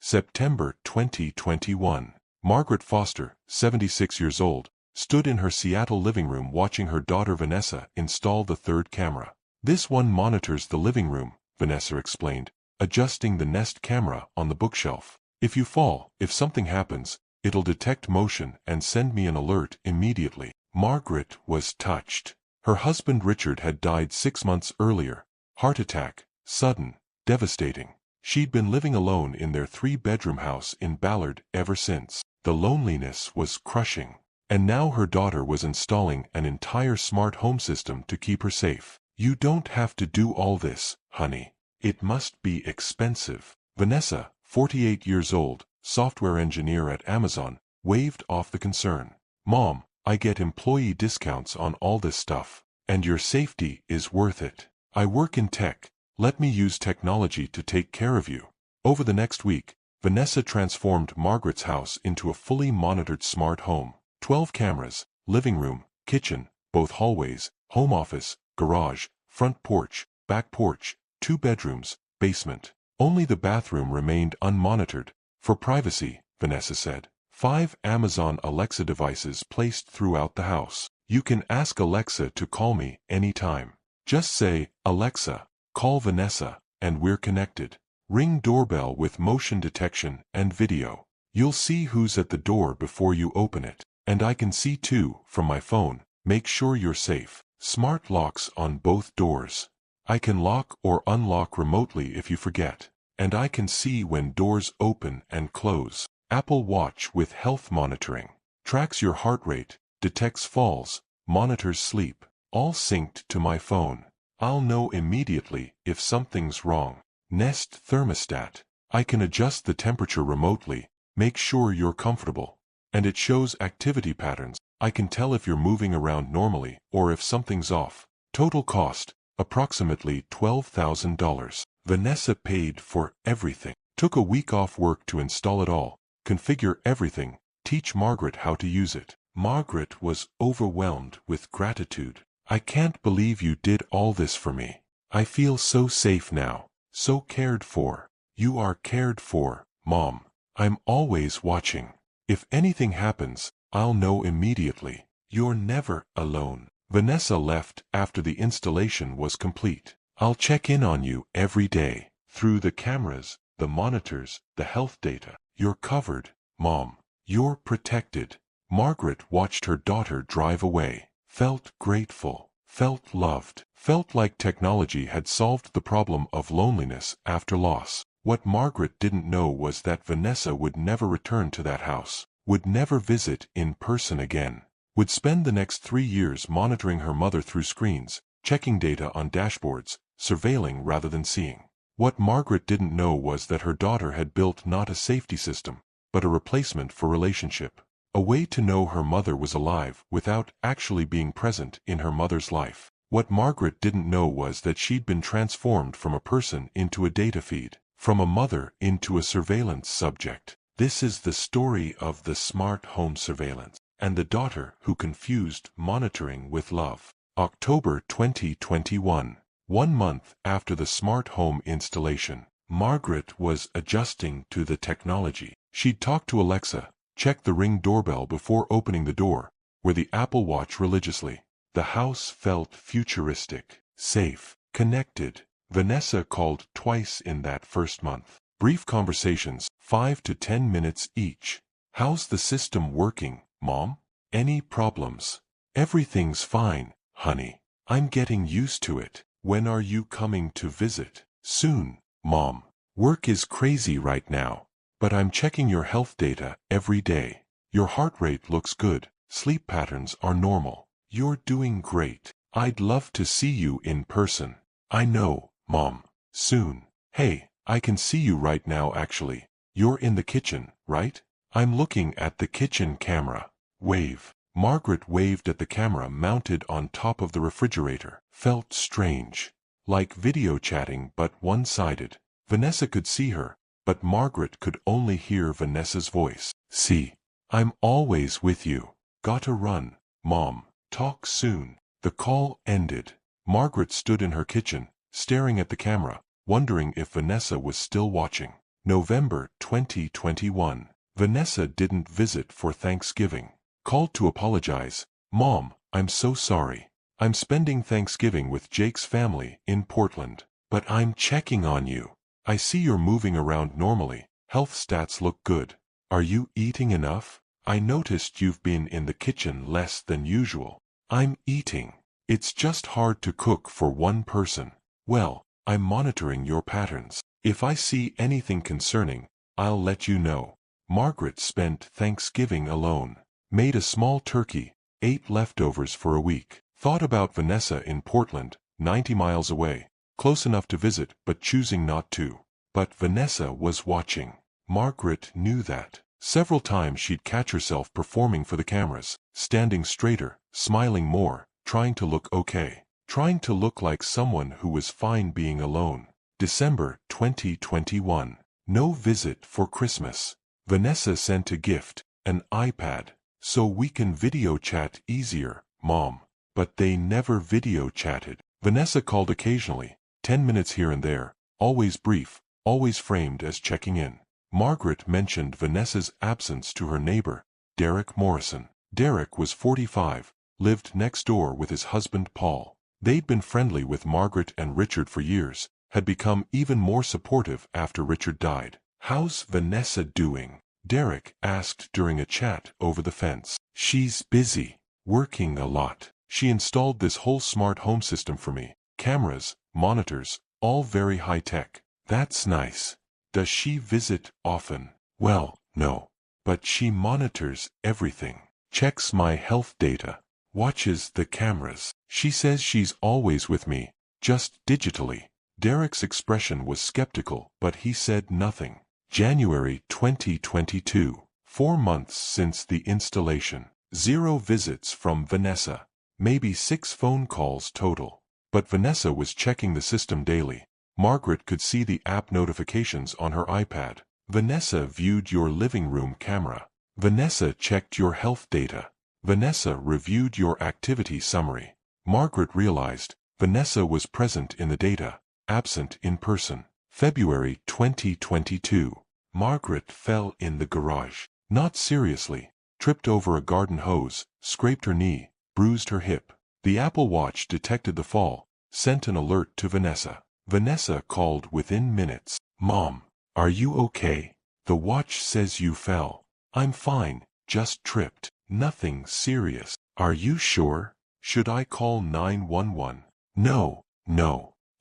September 2021. Margaret Foster, 76 years old, stood in her Seattle living room watching her daughter Vanessa install the third camera. "This one monitors the living room," Vanessa explained, adjusting the Nest camera on the bookshelf. "If you fall, if something happens, it'll detect motion and send me an alert immediately." Margaret was touched. Her husband Richard had died 6 months earlier. Heart attack, sudden, devastating. She'd been living alone in their 3-bedroom house in Ballard ever since. The loneliness was crushing. And now her daughter was installing an entire smart home system to keep her safe. "You don't have to do all this, honey. It must be expensive." Vanessa, 48 years old, software engineer at Amazon, waved off the concern. "Mom, I get employee discounts on all this stuff, and your safety is worth it. I work in tech. Let me use technology to take care of you." Over the next week, Vanessa transformed Margaret's house into a fully monitored smart home. 12 cameras, living room, kitchen, both hallways, home office, garage, front porch, back porch, 2 bedrooms, basement. Only the bathroom remained unmonitored, for privacy, Vanessa said. 5 Amazon Alexa devices placed throughout the house. "You can ask Alexa to call me anytime. Just say, 'Alexa, call Vanessa,' and we're connected. Ring doorbell with motion detection and video. You'll see who's at the door before you open it. And I can see too, from my phone. Make sure you're safe. Smart locks on both doors. I can lock or unlock remotely if you forget. And I can see when doors open and close. Apple Watch with health monitoring. Tracks your heart rate, detects falls, monitors sleep. All synced to my phone. I'll know immediately if something's wrong. Nest thermostat. I can adjust the temperature remotely, make sure you're comfortable. And it shows activity patterns. I can tell if you're moving around normally or if something's off." Total cost, approximately $12,000. Vanessa paid for everything. Took a week off work to install it all, configure everything, teach Margaret how to use it. Margaret was overwhelmed with gratitude. "I can't believe you did all this for me. I feel so safe now, so cared for." "You are cared for, Mom. I'm always watching. If anything happens, I'll know immediately. You're never alone." Vanessa left after the installation was complete. "I'll check in on you every day. Through the cameras, the monitors, the health data. You're covered, Mom. You're protected." Margaret watched her daughter drive away. Felt grateful. Felt loved. Felt like technology had solved the problem of loneliness after loss. What Margaret didn't know was that Vanessa would never return to that house. Would never visit in person again. Would spend the next 3 years monitoring her mother through screens, checking data on dashboards, surveilling rather than seeing. What Margaret didn't know was that her daughter had built not a safety system, but a replacement for relationship. A way to know her mother was alive without actually being present in her mother's life. What Margaret didn't know was that she'd been transformed from a person into a data feed, from a mother into a surveillance subject. This is the story of the smart home surveillance, and the daughter who confused monitoring with love. October 2021. 1 month after the smart home installation, Margaret was adjusting to the technology. She'd talk to Alexa, check the Ring doorbell before opening the door, wear the Apple Watch religiously. The house felt futuristic, safe, connected. Vanessa called twice in that first month. Brief conversations, 5 to 10 minutes each. "How's the system working, Mom? Any problems?" "Everything's fine, honey. I'm getting used to it." "When are you coming to visit?" "Soon, Mom. Work is crazy right now, but I'm checking your health data every day. Your heart rate looks good. Sleep patterns are normal. You're doing great. I'd love to see you in person." "I know, Mom. Soon." "Hey, I can see you right now actually. You're in the kitchen, right?" "I'm looking at the kitchen camera." Wave. Margaret waved at the camera mounted on top of the refrigerator. Felt strange. Like video chatting but one-sided. Vanessa could see her, but Margaret could only hear Vanessa's voice. "See. I'm always with you. Gotta run, Mom. Talk soon." The call ended. Margaret stood in her kitchen, staring at the camera, wondering if Vanessa was still watching. November 2021. Vanessa didn't visit for Thanksgiving. Called to apologize. Mom, I'm so sorry. I'm spending Thanksgiving with Jake's family in Portland. But I'm checking on you. I see you're moving around normally. Health stats look good. Are you eating enough? I noticed you've been in the kitchen less than usual. I'm eating. It's just hard to cook for one person. Well, I'm monitoring your patterns. If I see anything concerning, I'll let you know. Margaret spent Thanksgiving alone. Made a small turkey, ate leftovers for a week. Thought about Vanessa in Portland, 90 miles away. Close enough to visit, but choosing not to. But Vanessa was watching. Margaret knew that. Several times she'd catch herself performing for the cameras, standing straighter, smiling more, trying to look okay. Trying to look like someone who was fine being alone. December 2021. No visit for Christmas. Vanessa sent a gift, an iPad, so we can video chat easier, Mom. But they never video chatted. Vanessa called occasionally, 10 minutes here and there, always brief, always framed as checking in. Margaret mentioned Vanessa's absence to her neighbor, Derek Morrison. Derek was 45, lived next door with his husband Paul. They'd been friendly with Margaret and Richard for years, had become even more supportive after Richard died. How's Vanessa doing? Derek asked during a chat over the fence. She's busy, working a lot. She installed this whole smart home system for me. Cameras, monitors, all very high-tech. That's nice. Does she visit often? Well, no. But she monitors everything. Checks my health data. Watches the cameras. She says she's always with me, just digitally. Derek's expression was skeptical, but he said nothing. January 2022. 4 months since the installation. 0 visits from Vanessa. Maybe 6 phone calls total. But Vanessa was checking the system daily. Margaret could see the app notifications on her iPad. Vanessa viewed your living room camera. Vanessa checked your health data. Vanessa reviewed your activity summary. Margaret realized Vanessa was present in the data, absent in person. February 2022. Margaret fell in the garage. Not seriously. Tripped over a garden hose, scraped her knee, bruised her hip. The Apple Watch detected the fall, sent an alert to Vanessa. Vanessa called within minutes. Mom, are you okay? The watch says you fell. I'm fine, just tripped. Nothing serious. Are you sure? Should I call 911? No,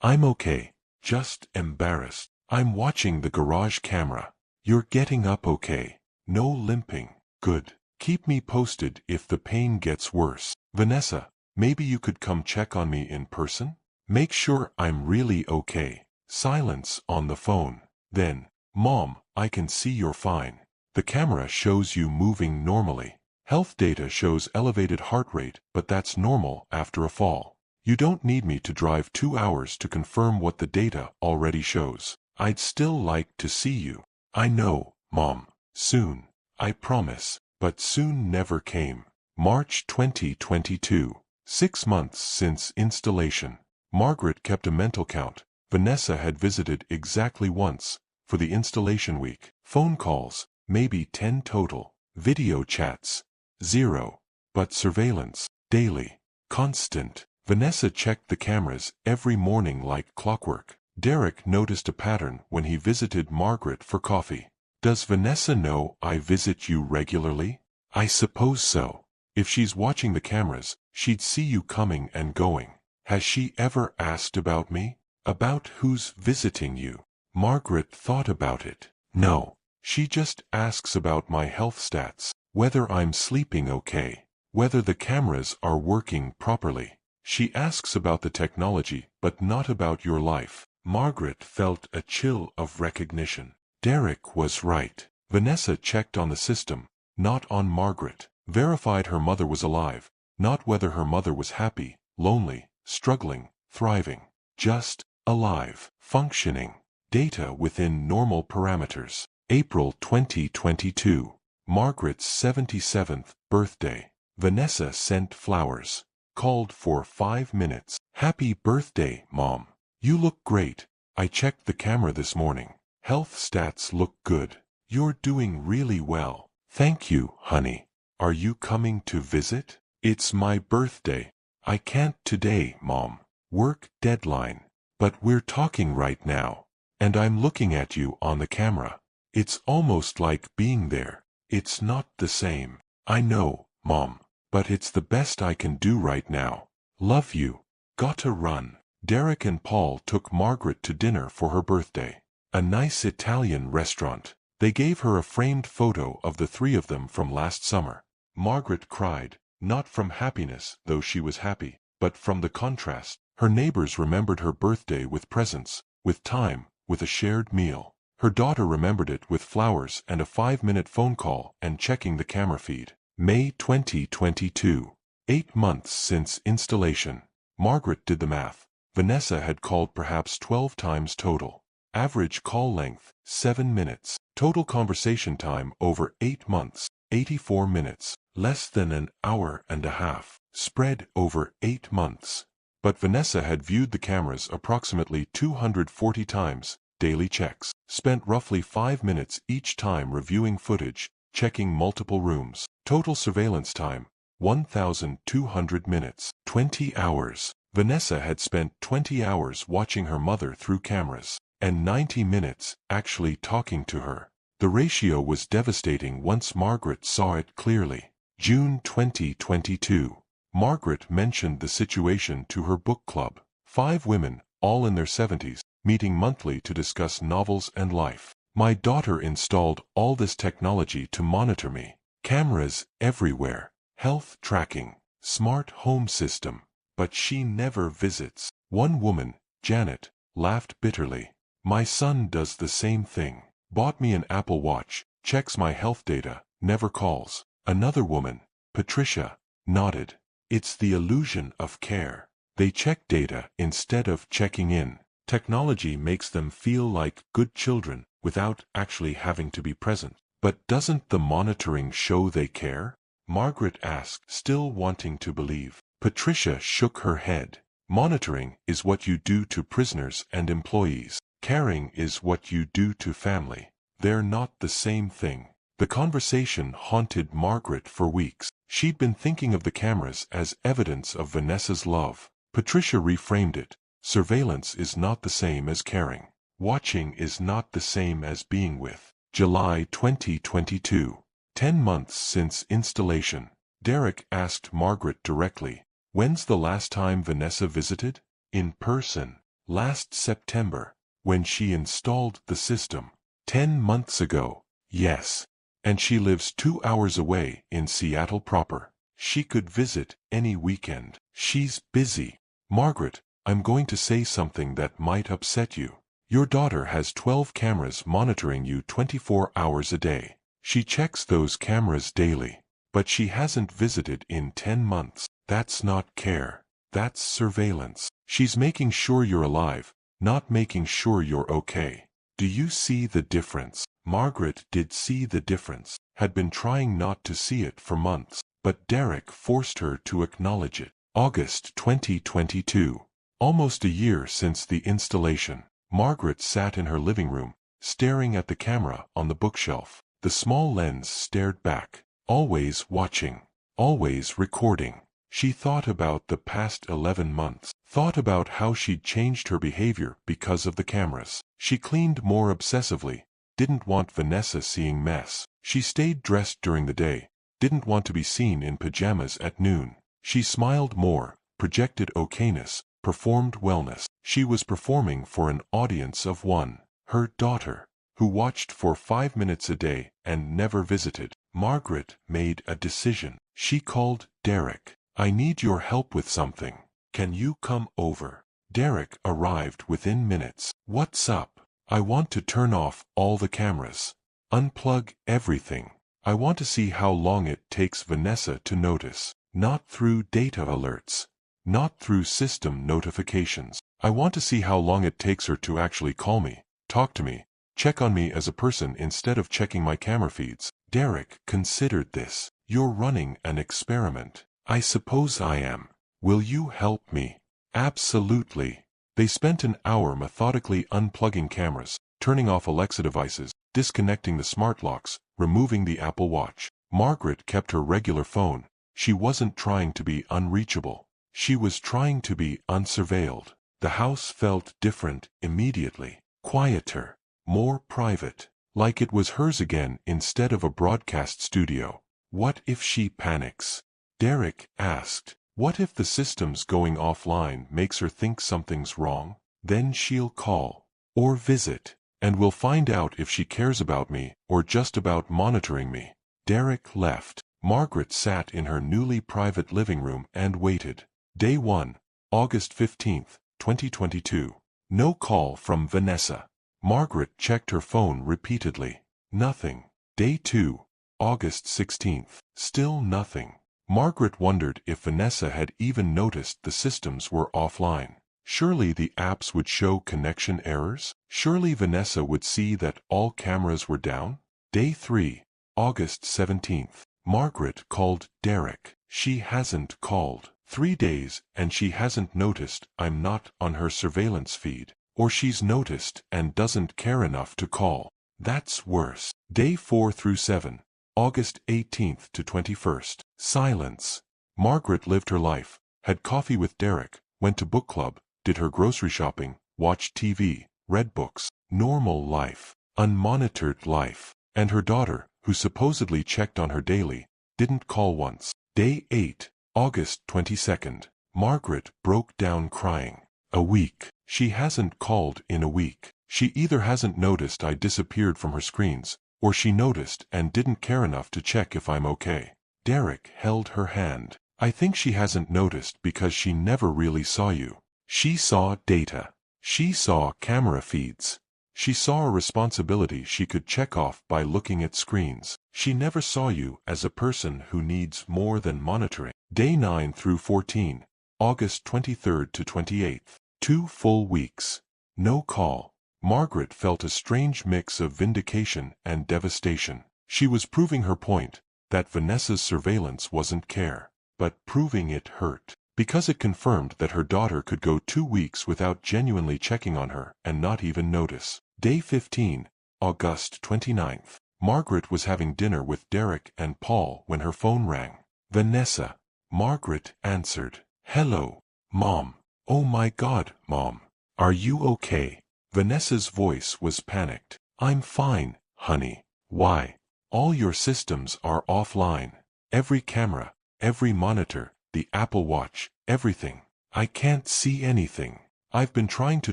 I'm okay. Just embarrassed. I'm watching the garage camera. You're getting up okay. No limping. Good. Keep me posted if the pain gets worse. Vanessa, maybe you could come check on me in person? Make sure I'm really okay. Silence on the phone. Then, Mom, I can see you're fine. The camera shows you moving normally. Health data shows elevated heart rate, but that's normal after a fall. You don't need me to drive 2 hours to confirm what the data already shows. I'd still like to see you. I know, Mom. Soon. I promise. But soon never came. March 2022. 6 months since installation. Margaret kept a mental count. Vanessa had visited exactly once, for the installation week. Phone calls, maybe 10 total. Video chats, 0. But surveillance, daily, constant. Vanessa checked the cameras every morning like clockwork. Derek noticed a pattern when he visited Margaret for coffee. Does Vanessa know I visit you regularly? I suppose so. If she's watching the cameras, she'd see you coming and going. Has she ever asked about me? About who's visiting you? Margaret thought about it. No. She just asks about my health stats, whether I'm sleeping okay, whether the cameras are working properly. She asks about the technology, but not about your life. Margaret felt a chill of recognition. Derek was right. Vanessa checked on the system, not on Margaret. Verified her mother was alive, not whether her mother was happy, lonely, struggling, thriving. Just alive, functioning. Data within normal parameters. April 2022. Margaret's 77th birthday. Vanessa sent flowers. Called for 5 minutes. Happy birthday, Mom. You look great. I checked the camera this morning. Health stats look good. You're doing really well. Thank you, honey. Are you coming to visit? It's my birthday. I can't today, Mom. Work deadline. But we're talking right now. And I'm looking at you on the camera. It's almost like being there. It's not the same. I know, Mom. But it's the best I can do right now. Love you. Gotta run. Derek and Paul took Margaret to dinner for her birthday. A nice Italian restaurant. They gave her a framed photo of the three of them from last summer. Margaret cried, not from happiness, though she was happy, but from the contrast. Her neighbors remembered her birthday with presents, with time, with a shared meal. Her daughter remembered it with flowers and a 5-minute phone call and checking the camera feed. May 2022. 8 months since installation. Margaret did the math. Vanessa had called perhaps 12 times total. Average call length, 7 minutes. Total conversation time over 8 months, 84 minutes. Less than an hour and a half. Spread over 8 months. But Vanessa had viewed the cameras approximately 240 times, daily checks. Spent roughly 5 minutes each time reviewing footage, checking multiple rooms. Total surveillance time, 1,200 minutes. 20 hours. Vanessa had spent 20 hours watching her mother through cameras, and 90 minutes actually talking to her. The ratio was devastating once Margaret saw it clearly. June 2022. Margaret mentioned the situation to her book club. 5 women, all in their 70s, meeting monthly to discuss novels and life. My daughter installed all this technology to monitor me. Cameras everywhere. Health tracking. Smart home system. But she never visits. One woman, Janet, laughed bitterly. My son does the same thing. Bought me an Apple Watch, checks my health data, never calls. Another woman, Patricia, nodded. It's the illusion of care. They check data instead of checking in. Technology makes them feel like good children without actually having to be present. But doesn't the monitoring show they care? Margaret asked, still wanting to believe. Patricia shook her head. Monitoring is what you do to prisoners and employees. Caring is what you do to family. They're not the same thing. The conversation haunted Margaret for weeks. She'd been thinking of the cameras as evidence of Vanessa's love. Patricia reframed it. Surveillance is not the same as caring. Watching is not the same as being with. July 2022. 10 months since installation. Derek asked Margaret directly, when's the last time Vanessa visited? In person. Last September, when she installed the system. 10 months ago. Yes. And she lives 2 hours away in Seattle proper. She could visit any weekend. She's busy. Margaret, I'm going to say something that might upset you. Your daughter has 12 cameras monitoring you 24 hours a day. She checks those cameras daily. But she hasn't visited in 10 months. That's not care. That's surveillance. She's making sure you're alive, not making sure you're okay. Do you see the difference? Margaret did see the difference, had been trying not to see it for months, but Derek forced her to acknowledge it. August 2022. Almost a year since the installation. Margaret sat in her living room, staring at the camera on the bookshelf. The small lens stared back, always watching, always recording. She thought about the past 11 months, thought about how she'd changed her behavior because of the cameras. She cleaned more obsessively, didn't want Vanessa seeing mess. She stayed dressed during the day, didn't want to be seen in pajamas at noon. She smiled more, projected okayness, performed wellness. She was performing for an audience of one, her daughter, who watched for 5 minutes a day and never visited. Margaret made a decision. She called Derek. I need your help with something. Can you come over? Derek arrived within minutes. What's up? I want to turn off all the cameras. Unplug everything. I want to see how long it takes Vanessa to notice. Not through data alerts. Not through system notifications. I want to see how long it takes her to actually call me, talk to me, check on me as a person instead of checking my camera feeds. Derek considered this. You're running an experiment. I suppose I am. Will you help me? Absolutely. They spent an hour methodically unplugging cameras, turning off Alexa devices, disconnecting the smart locks, removing the Apple Watch. Margaret kept her regular phone. She wasn't trying to be unreachable. She was trying to be unsurveilled. The house felt different immediately. Quieter. More private. Like it was hers again instead of a broadcast studio. What if she panics? Derek asked. What if the system's going offline makes her think something's wrong? Then she'll call. Or visit. And we'll find out if she cares about me or just about monitoring me. Derek left. Margaret sat in her newly private living room and waited. Day 1, August 15, 2022. No call from Vanessa. Margaret checked her phone repeatedly. Nothing. Day 2, August 16. Still nothing. Margaret wondered if Vanessa had even noticed the systems were offline. Surely the apps would show connection errors? Surely Vanessa would see that all cameras were down? Day 3, August 17. Margaret called Derek. She hasn't called. 3 days and she hasn't noticed I'm not on her surveillance feed. Or she's noticed and doesn't care enough to call. That's worse. Day 4 through 7, August 18th to 21st. Silence. Margaret lived her life, had coffee with Derek, went to book club, did her grocery shopping, watched TV, read books. Normal life. Unmonitored life. And her daughter, who supposedly checked on her daily, didn't call once. Day 8, August 22nd. Margaret broke down crying. A week. She hasn't called in a week. She either hasn't noticed I disappeared from her screens, or she noticed and didn't care enough to check if I'm okay. Derek held her hand. I think she hasn't noticed because she never really saw you. She saw data. She saw camera feeds. She saw a responsibility she could check off by looking at screens. She never saw you as a person who needs more than monitoring. Day 9 through 14, August 23rd to 28th. 2 full weeks. No call. Margaret felt a strange mix of vindication and devastation. She was proving her point, that Vanessa's surveillance wasn't care, but proving it hurt. Because it confirmed that her daughter could go 2 weeks without genuinely checking on her and not even notice. Day 15, August 29th. Margaret was having dinner with Derek and Paul when her phone rang. Vanessa. Margaret answered. Hello, Mom. Oh my God, Mom. Are you okay? Vanessa's voice was panicked. I'm fine, honey. Why? All your systems are offline. Every camera, every monitor, the Apple Watch, everything. I can't see anything. I've been trying to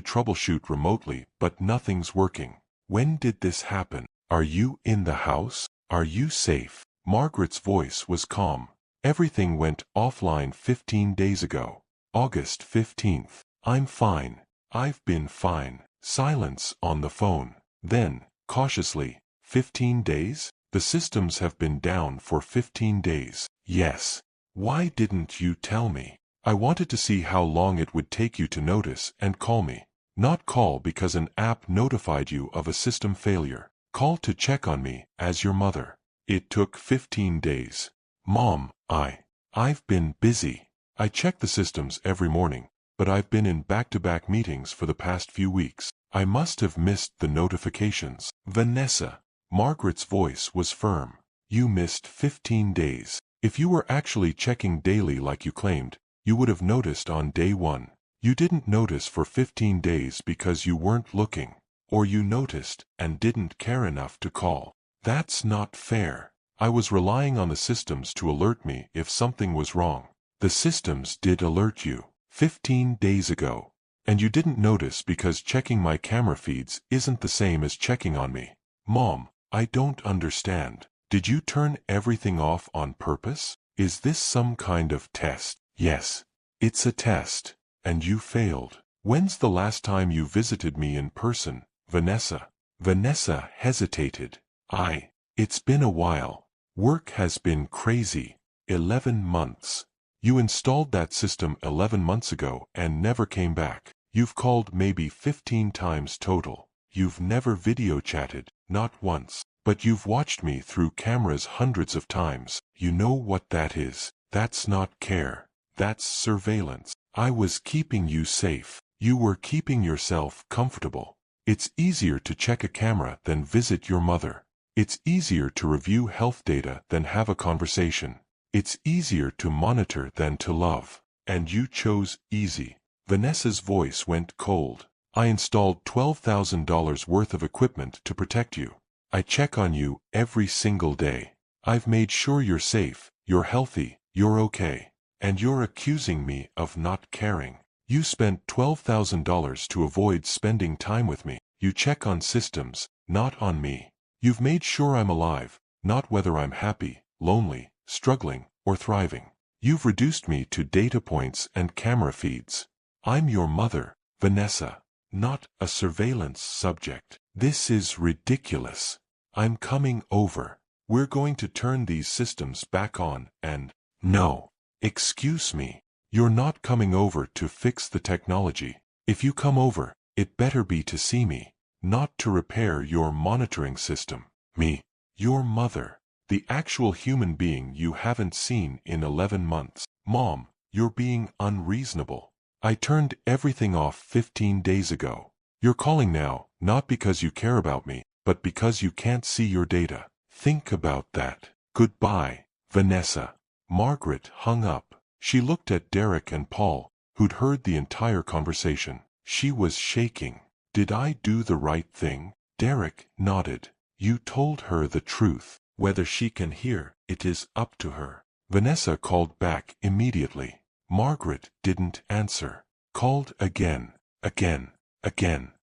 troubleshoot remotely, but nothing's working. When did this happen? Are you in the house? Are you safe? Margaret's voice was calm. Everything went offline 15 days ago. August 15th. I'm fine. I've been fine. Silence on the phone. Then, cautiously, 15 days? The systems have been down for 15 days. Yes. Why didn't you tell me? I wanted to see how long it would take you to notice and call me. Not call because an app notified you of a system failure. Call to check on me as your mother. It took 15 days. Mom, I've been busy. I check the systems every morning, but I've been in back-to-back meetings for the past few weeks. I must have missed the notifications. Vanessa. Margaret's voice was firm. You missed 15 days. If you were actually checking daily like you claimed, you would have noticed on day 1. You didn't notice for 15 days because you weren't looking. Or you noticed and didn't care enough to call. That's not fair. I was relying on the systems to alert me if something was wrong. The systems did alert you 15 days ago. And you didn't notice because checking my camera feeds isn't the same as checking on me. Mom, I don't understand. Did you turn everything off on purpose? Is this some kind of test? Yes. It's a test. And you failed. When's the last time you visited me in person, Vanessa? Vanessa hesitated. It's been a while. Work has been crazy. 11 months. You installed that system 11 months ago and never came back. You've called maybe 15 times total. You've never video chatted, not once. But you've watched me through cameras hundreds of times. You know what that is. That's not care. That's surveillance. I was keeping you safe. You were keeping yourself comfortable. It's easier to check a camera than visit your mother. It's easier to review health data than have a conversation. It's easier to monitor than to love. And you chose easy. Vanessa's voice went cold. I installed $12,000 worth of equipment to protect you. I check on you every single day. I've made sure you're safe, you're healthy, you're okay. And you're accusing me of not caring. You spent $12,000 to avoid spending time with me. You check on systems, not on me. You've made sure I'm alive, not whether I'm happy, lonely, struggling, or thriving. You've reduced me to data points and camera feeds. I'm your mother, Vanessa, not a surveillance subject. This is ridiculous. I'm coming over. We're going to turn these systems back on and... No. Excuse me. You're not coming over to fix the technology. If you come over, it better be to see me, not to repair your monitoring system. Me, your mother, the actual human being you haven't seen in 11 months. Mom, you're being unreasonable. I turned everything off 15 days ago. You're calling now, not because you care about me, but because you can't see your data. Think about that. Goodbye, Vanessa. Margaret hung up. She looked at Derek and Paul, who'd heard the entire conversation. She was shaking. Did I do the right thing? Derek nodded. You told her the truth. Whether she can hear, it is up to her. Vanessa called back immediately. Margaret didn't answer. Called again.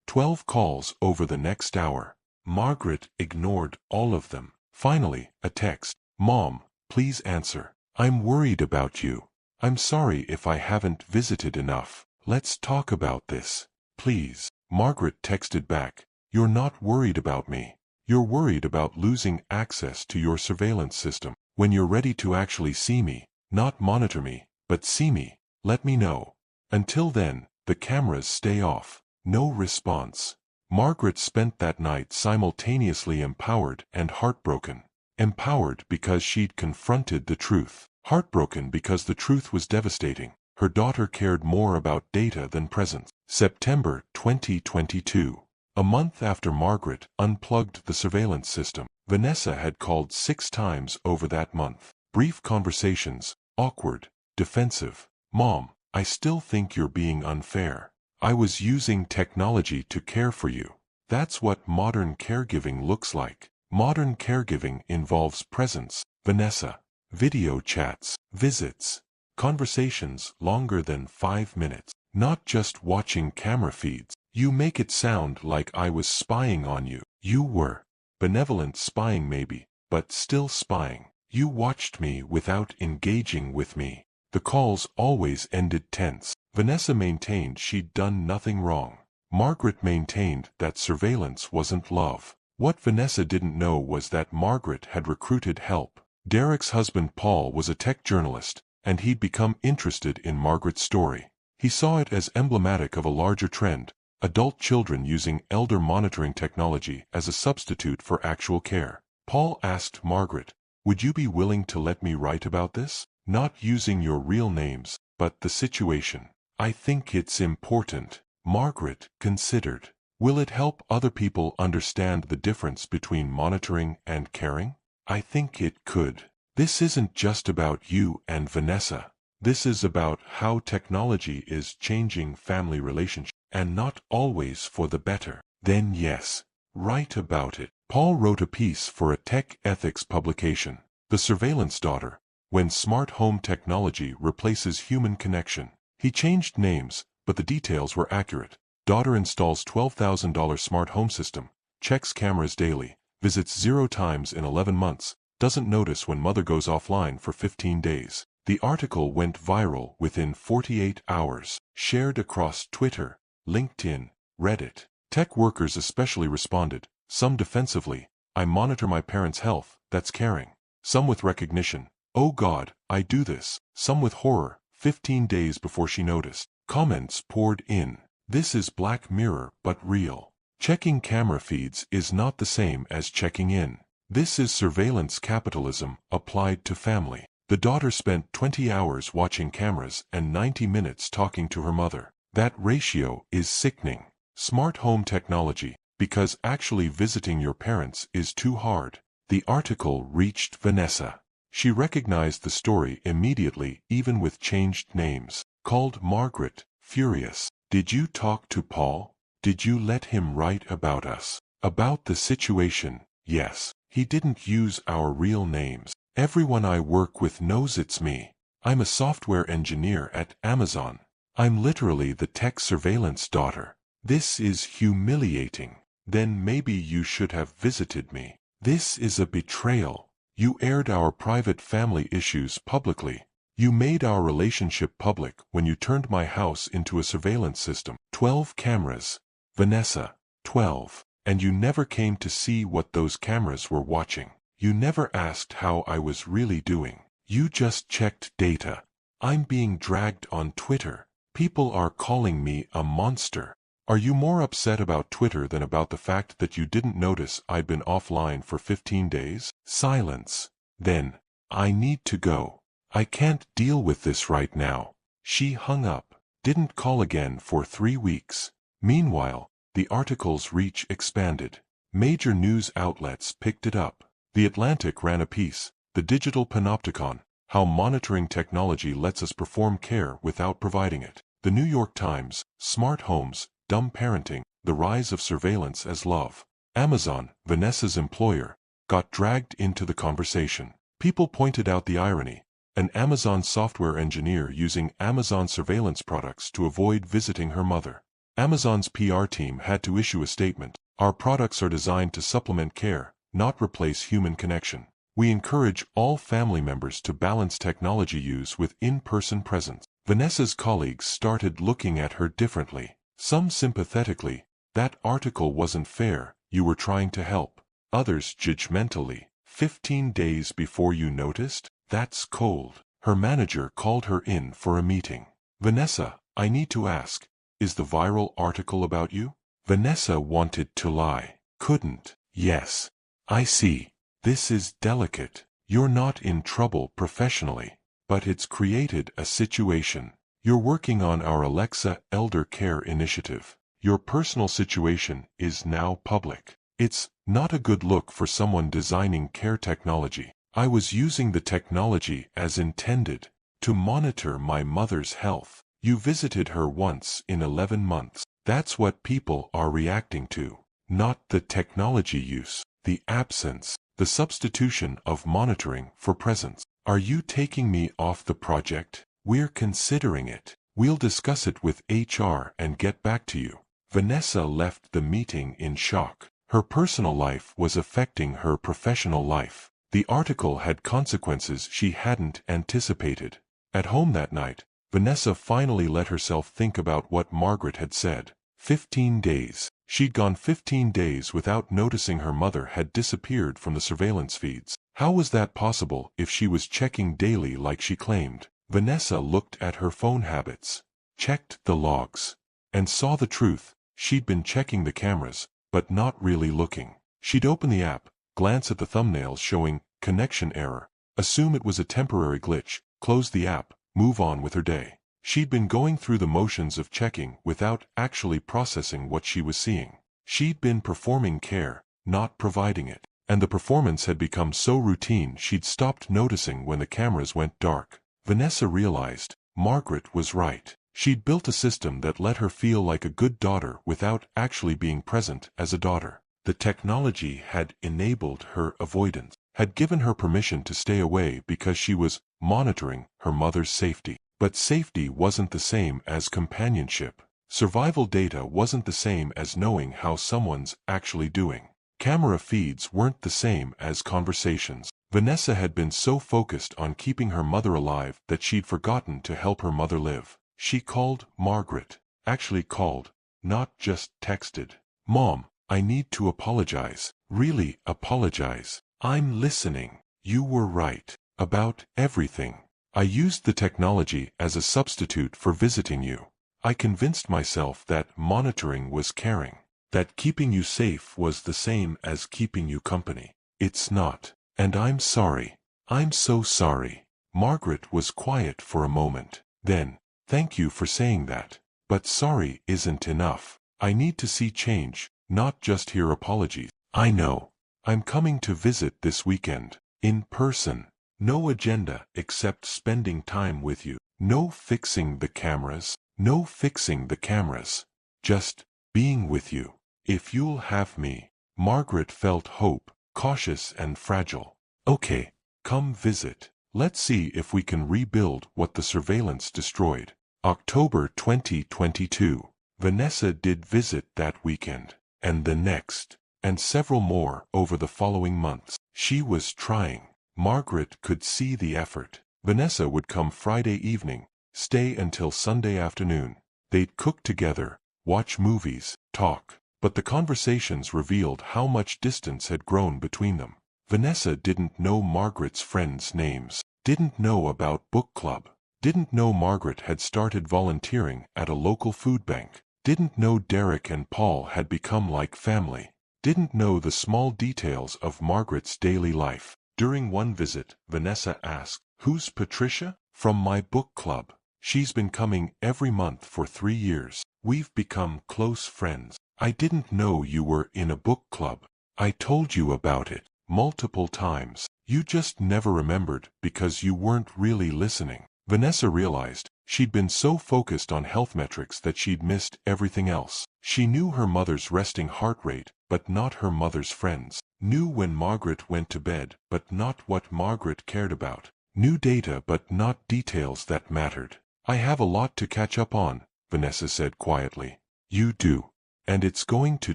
12 calls over the next hour. Margaret ignored all of them. Finally, a text. Mom, please answer. I'm worried about you. I'm sorry if I haven't visited enough. Let's talk about this. Please. Margaret texted back. You're not worried about me. You're worried about losing access to your surveillance system. When you're ready to actually see me, not monitor me, but see me, let me know. Until then, the cameras stay off. No response. Margaret spent that night simultaneously empowered and heartbroken. Empowered because she'd confronted the truth. Heartbroken because the truth was devastating. Her daughter cared more about data than presence. September 2022. A month after Margaret unplugged the surveillance system, Vanessa had called 6 times over that month. Brief conversations, awkward, defensive. Mom, I still think you're being unfair. I was using technology to care for you. That's what modern caregiving looks like. Modern caregiving involves presence, Vanessa. Video chats, visits, conversations longer than 5 minutes. Not just watching camera feeds. You make it sound like I was spying on you. You were. Benevolent spying maybe, but still spying. You watched me without engaging with me. The calls always ended tense. Vanessa maintained she'd done nothing wrong. Margaret maintained that surveillance wasn't love. What Vanessa didn't know was that Margaret had recruited help. Derek's husband Paul was a tech journalist, and he'd become interested in Margaret's story. He saw it as emblematic of a larger trend, adult children using elder monitoring technology as a substitute for actual care. Paul asked Margaret, would you be willing to let me write about this? Not using your real names, but the situation. I think it's important. Margaret considered. Will it help other people understand the difference between monitoring and caring? I think it could. This isn't just about you and Vanessa. This is about how technology is changing family relationships, and not always for the better. Then yes, write about it. Paul wrote a piece for a tech ethics publication, The Surveillance Daughter, When Smart Home Technology Replaces Human Connection. He changed names, but the details were accurate. Daughter installs $12,000 smart home system, checks cameras daily, visits 0 times in 11 months, doesn't notice when mother goes offline for 15 days. The article went viral within 48 hours, shared across Twitter, LinkedIn, Reddit. Tech workers especially responded, some defensively, I monitor my parents' health, that's caring. Some with recognition, oh God, I do this. Some with horror, 15 days before she noticed. Comments poured in. This is Black Mirror but real. Checking camera feeds is not the same as checking in. This is surveillance capitalism applied to family. The daughter spent 20 hours watching cameras and 90 minutes talking to her mother. That ratio is sickening. Smart home technology, because actually visiting your parents is too hard. The article reached Vanessa. She recognized the story immediately, even with changed names. Called Margaret, furious. Did you talk to Paul? Did you let him write about us? About the situation? Yes. He didn't use our real names. Everyone I work with knows it's me. I'm a software engineer at Amazon. I'm literally the tech surveillance daughter. This is humiliating. Then maybe you should have visited me. This is a betrayal. You aired our private family issues publicly. You made our relationship public when you turned my house into a surveillance system. 12 cameras. Vanessa, 12. And you never came to see what those cameras were watching. You never asked how I was really doing. You just checked data. I'm being dragged on Twitter. People are calling me a monster. Are you more upset about Twitter than about the fact that you didn't notice I'd been offline for 15 days? Silence. Then, I need to go. I can't deal with this right now. She hung up. Didn't call again for 3 weeks. Meanwhile, the article's reach expanded. Major news outlets picked it up. The Atlantic ran a piece, The Digital Panopticon, How Monitoring Technology Lets Us Perform Care Without Providing It. The New York Times, Smart Homes, Dumb Parenting, The Rise of Surveillance as Love. Amazon, Vanessa's employer, got dragged into the conversation. People pointed out the irony. An Amazon software engineer using Amazon surveillance products to avoid visiting her mother. Amazon's PR team had to issue a statement. Our products are designed to supplement care, not replace human connection. We encourage all family members to balance technology use with in-person presence. Vanessa's colleagues started looking at her differently. Some sympathetically, that article wasn't fair, you were trying to help. Others judgmentally, 15 days before you noticed? That's cold. Her manager called her in for a meeting. Vanessa, I need to ask, is the viral article about you? Vanessa wanted to lie. Couldn't. Yes. I see. This is delicate. You're not in trouble professionally, but it's created a situation. You're working on our Alexa Elder Care initiative. Your personal situation is now public. It's not a good look for someone designing care technology. I was using the technology as intended to monitor my mother's health. You visited her once in 11 months. That's what people are reacting to. Not the technology use, the absence, the substitution of monitoring for presence. Are you taking me off the project? We're considering it. We'll discuss it with HR and get back to you. Vanessa left the meeting in shock. Her personal life was affecting her professional life. The article had consequences she hadn't anticipated. At home that night, Vanessa finally let herself think about what Margaret had said. 15 days. She'd gone 15 days without noticing her mother had disappeared from the surveillance feeds. How was that possible if she was checking daily like she claimed? Vanessa looked at her phone habits, checked the logs, and saw the truth. She'd been checking the cameras, but not really looking. She'd open the app, glance at the thumbnails showing connection error, assume it was a temporary glitch, close the app, move on with her day. She'd been going through the motions of checking without actually processing what she was seeing. She'd been performing care, not providing it. And the performance had become so routine she'd stopped noticing when the cameras went dark. Vanessa realized Margaret was right. She'd built a system that let her feel like a good daughter without actually being present as a daughter. The technology had enabled her avoidance, had given her permission to stay away because she was monitoring her mother's safety. But safety wasn't the same as companionship. Survival data wasn't the same as knowing how someone's actually doing. Camera feeds weren't the same as conversations. Vanessa had been so focused on keeping her mother alive that she'd forgotten to help her mother live. She called Margaret. Actually called, not just texted. Mom, I need to apologize. Really apologize. I'm listening. You were right. About everything. I used the technology as a substitute for visiting you. I convinced myself that monitoring was caring. That keeping you safe was the same as keeping you company. It's not. And I'm sorry. I'm so sorry. Margaret was quiet for a moment. Then, thank you for saying that. But sorry isn't enough. I need to see change, not just hear apologies. I know. I'm coming to visit this weekend. In person. No agenda except spending time with you. No fixing the cameras. No fixing the cameras. Just being with you. If you'll have me. Margaret felt hope, cautious and fragile. Okay. Come visit. Let's see if we can rebuild what the surveillance destroyed. October 2022. Vanessa did visit that weekend, and the next, and several more over the following months. She was trying. Margaret could see the effort. Vanessa would come Friday evening, stay until Sunday afternoon. They'd cook together, watch movies, talk. But the conversations revealed how much distance had grown between them. Vanessa didn't know Margaret's friends' names, didn't know about book club, didn't know Margaret had started volunteering at a local food bank, didn't know Derek and Paul had become like family, didn't know the small details of Margaret's daily life. During one visit, Vanessa asked, "Who's Patricia?" "From my book club. She's been coming every month for 3 years. We've become close friends." "I didn't know you were in a book club. I told you about it multiple times. You just never remembered because you weren't really listening." Vanessa realized she'd been so focused on health metrics that she'd missed everything else. She knew her mother's resting heart rate, but not her mother's friends. Knew when Margaret went to bed, but not what Margaret cared about. Knew data but not details that mattered. "I have a lot to catch up on," Vanessa said quietly. "You do. And it's going to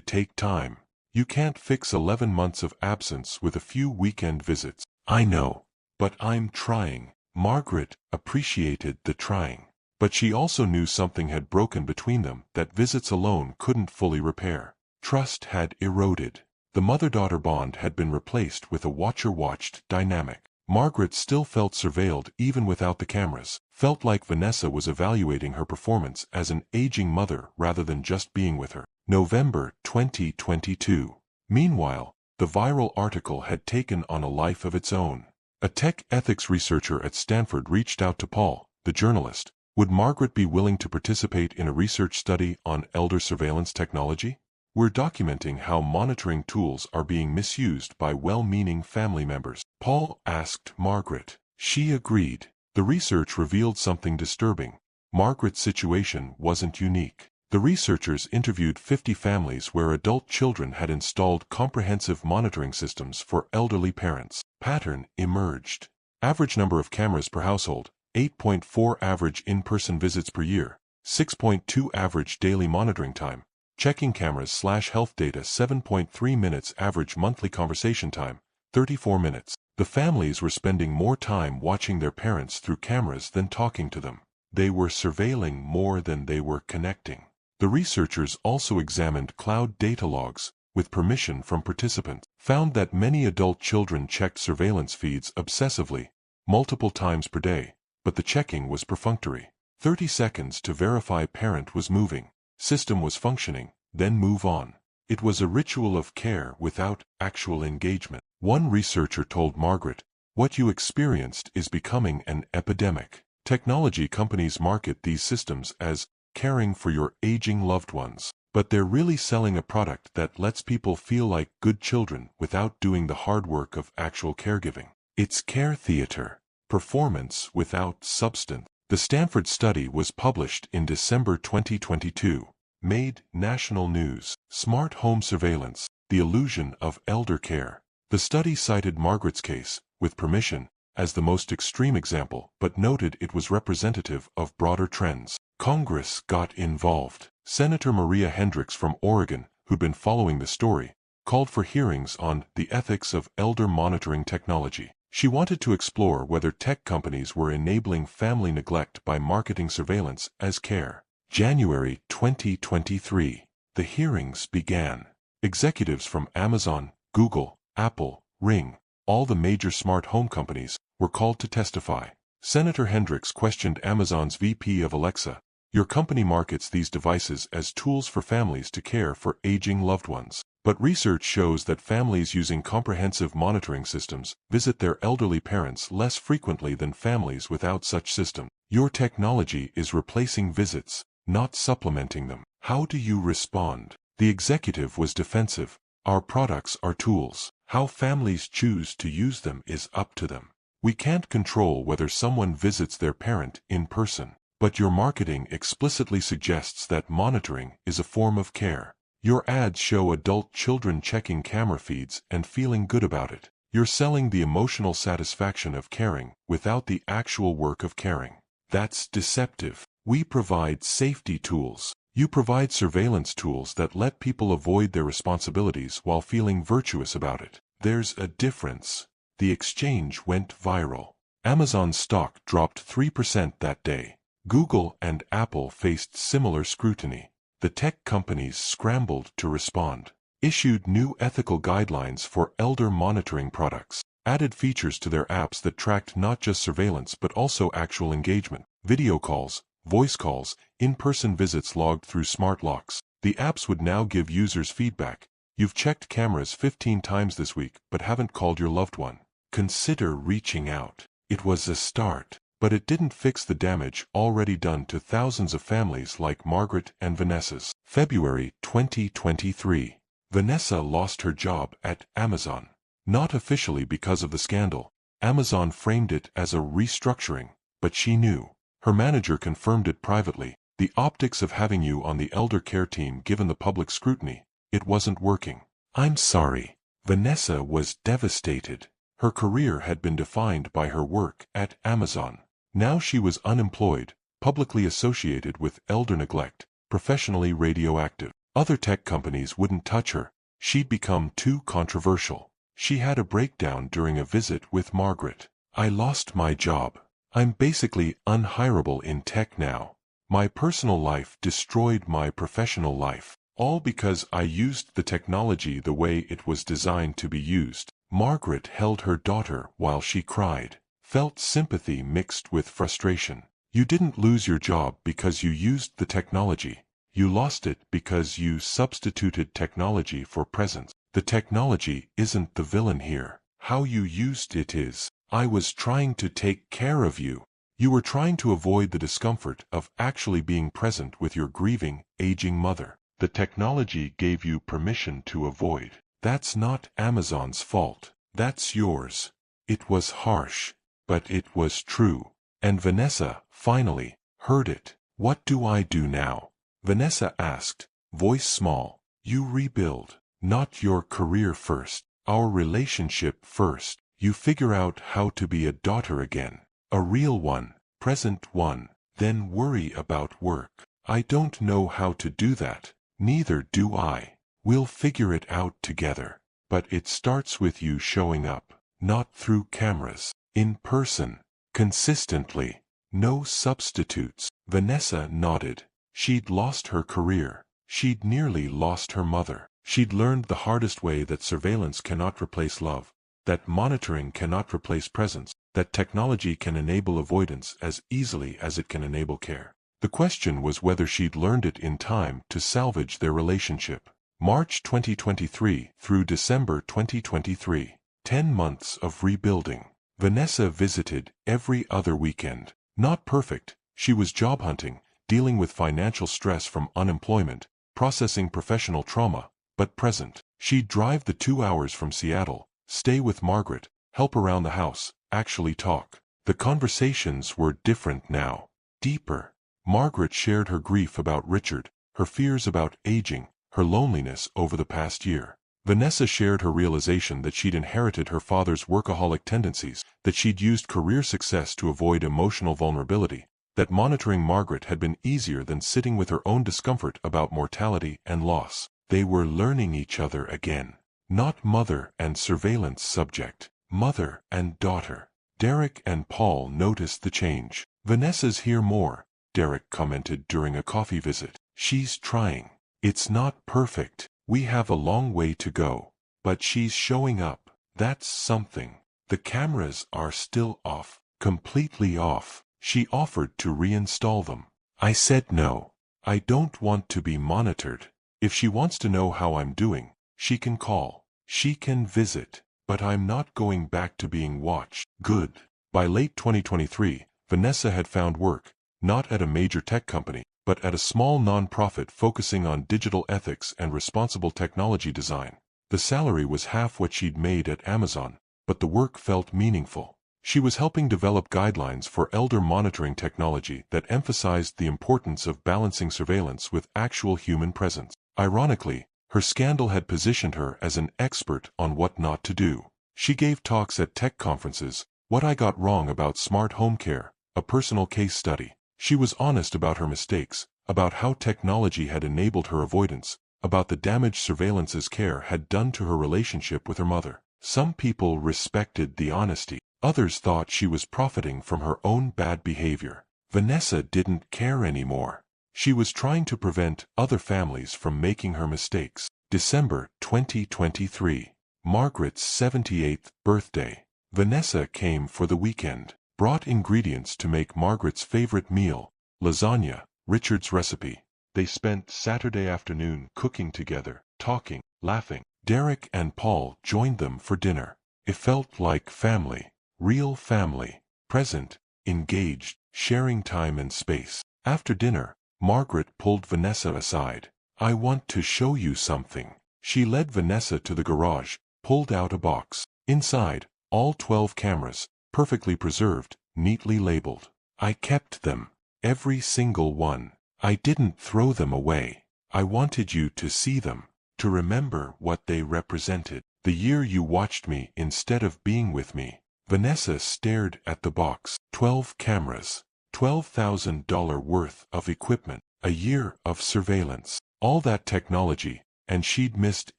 take time. You can't fix 11 months of absence with a few weekend visits." "I know. But I'm trying." Margaret appreciated the trying. But she also knew something had broken between them that visits alone couldn't fully repair. Trust had eroded. The mother-daughter bond had been replaced with a watcher-watched dynamic. Margaret still felt surveilled even without the cameras, felt like Vanessa was evaluating her performance as an aging mother rather than just being with her. November 2022. Meanwhile, the viral article had taken on a life of its own. A tech ethics researcher at Stanford reached out to Paul, the journalist. Would Margaret be willing to participate in a research study on elder surveillance technology? "We're documenting how monitoring tools are being misused by well-meaning family members." Paul asked Margaret. She agreed. The research revealed something disturbing. Margaret's situation wasn't unique. The researchers interviewed 50 families where adult children had installed comprehensive monitoring systems for elderly parents. Pattern emerged. Average number of cameras per household, 8.4 average in-person visits per year, 6.2 average daily monitoring time, checking cameras/health data 7.3 minutes average monthly conversation time, 34 minutes. The families were spending more time watching their parents through cameras than talking to them. They were surveilling more than they were connecting. The researchers also examined cloud data logs, with permission from participants, found that many adult children checked surveillance feeds obsessively, multiple times per day, but the checking was perfunctory. 30 seconds to verify parent was moving, system was functioning, then move on. It was a ritual of care without actual engagement. One researcher told Margaret, "What you experienced is becoming an epidemic." Technology companies market these systems as caring for your aging loved ones, but they're really selling a product that lets people feel like good children without doing the hard work of actual caregiving. It's care theater, performance without substance. The Stanford study was published in December 2022. Made national news. Smart home surveillance, the illusion of elder care. The study cited Margaret's case, with permission, as the most extreme example, but noted it was representative of broader trends. Congress got involved. Senator Maria Hendricks from Oregon, who'd been following the story, called for hearings on the ethics of elder monitoring technology. She wanted to explore whether tech companies were enabling family neglect by marketing surveillance as care. January 2023. The hearings began. Executives from Amazon, Google, Apple, Ring, all the major smart home companies, were called to testify. Senator Hendricks questioned Amazon's VP of Alexa. "Your company markets these devices as tools for families to care for aging loved ones. But research shows that families using comprehensive monitoring systems visit their elderly parents less frequently than families without such systems. Your technology is replacing visits, not supplementing them." How do you respond? The executive was defensive. Our products are tools. How families choose to use them is up to them. We can't control whether someone visits their parent in person. But your marketing explicitly suggests that monitoring is a form of care. Your ads show adult children checking camera feeds and feeling good about it. You're selling the emotional satisfaction of caring without the actual work of caring. That's deceptive. We provide safety tools. You provide surveillance tools that let people avoid their responsibilities while feeling virtuous about it. There's a difference. The exchange went viral. Amazon's stock dropped 3% that day. Google and Apple faced similar scrutiny. The tech companies scrambled to respond, issued new ethical guidelines for elder monitoring products, added features to their apps that tracked not just surveillance but also actual engagement, video calls, voice calls, in-person visits logged through smart locks. The apps would now give users feedback. You've checked cameras 15 times this week but haven't called your loved one. Consider reaching out. It was a start, but it didn't fix the damage already done to thousands of families like Margaret and Vanessa's. February 2023. Vanessa lost her job at Amazon. Not officially because of the scandal. Amazon framed it as a restructuring, but she knew. Her manager confirmed it privately. The optics of having you on the elder care team given the public scrutiny, it wasn't working. I'm sorry. Vanessa was devastated. Her career had been defined by her work at Amazon. Now she was unemployed, publicly associated with elder neglect, professionally radioactive. Other tech companies wouldn't touch her. She'd become too controversial. She had a breakdown during a visit with Margaret. I lost my job. I'm basically unhireable in tech now. My personal life destroyed my professional life. All because I used the technology the way it was designed to be used. Margaret held her daughter while she cried. Felt sympathy mixed with frustration. You didn't lose your job because you used the technology. You lost it because you substituted technology for presence. The technology isn't the villain here. How you used it is. I was trying to take care of you. You were trying to avoid the discomfort of actually being present with your grieving, aging mother. The technology gave you permission to avoid. That's not Amazon's fault. That's yours. It was harsh, but it was true. And Vanessa, finally, heard it. What do I do now? Vanessa asked, voice small. You rebuild. Not your career first. Our relationship first. You figure out how to be a daughter again. A real one, present one. Then worry about work. I don't know how to do that. Neither do I. We'll figure it out together. But it starts with you showing up. Not through cameras. In person. Consistently. No substitutes. Vanessa nodded. She'd lost her career. She'd nearly lost her mother. She'd learned the hardest way that surveillance cannot replace love. That monitoring cannot replace presence. That technology can enable avoidance as easily as it can enable care. The question was whether she'd learned it in time to salvage their relationship. March 2023 through December 2023. 10 months of rebuilding. Vanessa visited every other weekend. Not perfect. She was job hunting, dealing with financial stress from unemployment, processing professional trauma, but present. She'd drive the 2 hours from Seattle, stay with Margaret, help around the house, actually talk. The conversations were different now. Deeper. Margaret shared her grief about Richard, her fears about aging, her loneliness over the past year. Vanessa shared her realization that she'd inherited her father's workaholic tendencies, that she'd used career success to avoid emotional vulnerability, that monitoring Margaret had been easier than sitting with her own discomfort about mortality and loss. They were learning each other again. Not mother and surveillance subject. Mother and daughter. Derek and Paul noticed the change. Vanessa's here more, Derek commented during a coffee visit. She's trying. It's not perfect. We have a long way to go. But she's showing up. That's something. The cameras are still off. Completely off. She offered to reinstall them. I said no. I don't want to be monitored. If she wants to know how I'm doing, she can call. She can visit. But I'm not going back to being watched. Good. By late 2023, Vanessa had found work, not at a major tech company, but at a small non-profit focusing on digital ethics and responsible technology design. The salary was half what she'd made at Amazon, but the work felt meaningful. She was helping develop guidelines for elder monitoring technology that emphasized the importance of balancing surveillance with actual human presence. Ironically, her scandal had positioned her as an expert on what not to do. She gave talks at tech conferences, What I Got Wrong About Smart Home Care, a personal case study. She was honest about her mistakes, about how technology had enabled her avoidance, about the damage surveillance's care had done to her relationship with her mother. Some people respected the honesty. Others thought she was profiting from her own bad behavior. Vanessa didn't care anymore. She was trying to prevent other families from making her mistakes. December 2023. Margaret's 78th birthday. Vanessa came for the weekend, brought ingredients to make Margaret's favorite meal, lasagna, Richard's recipe. They spent Saturday afternoon cooking together, talking, laughing. Derek and Paul joined them for dinner. It felt like family. Real family, present, engaged, sharing time and space. After dinner, Margaret pulled Vanessa aside. I want to show you something. She led Vanessa to the garage, pulled out a box. Inside, all 12 cameras, perfectly preserved, neatly labeled. I kept them, every single one. I didn't throw them away. I wanted you to see them, to remember what they represented. The year you watched me instead of being with me. Vanessa stared at the box. 12 cameras, $12,000 worth of equipment, a year of surveillance, all that technology, and she'd missed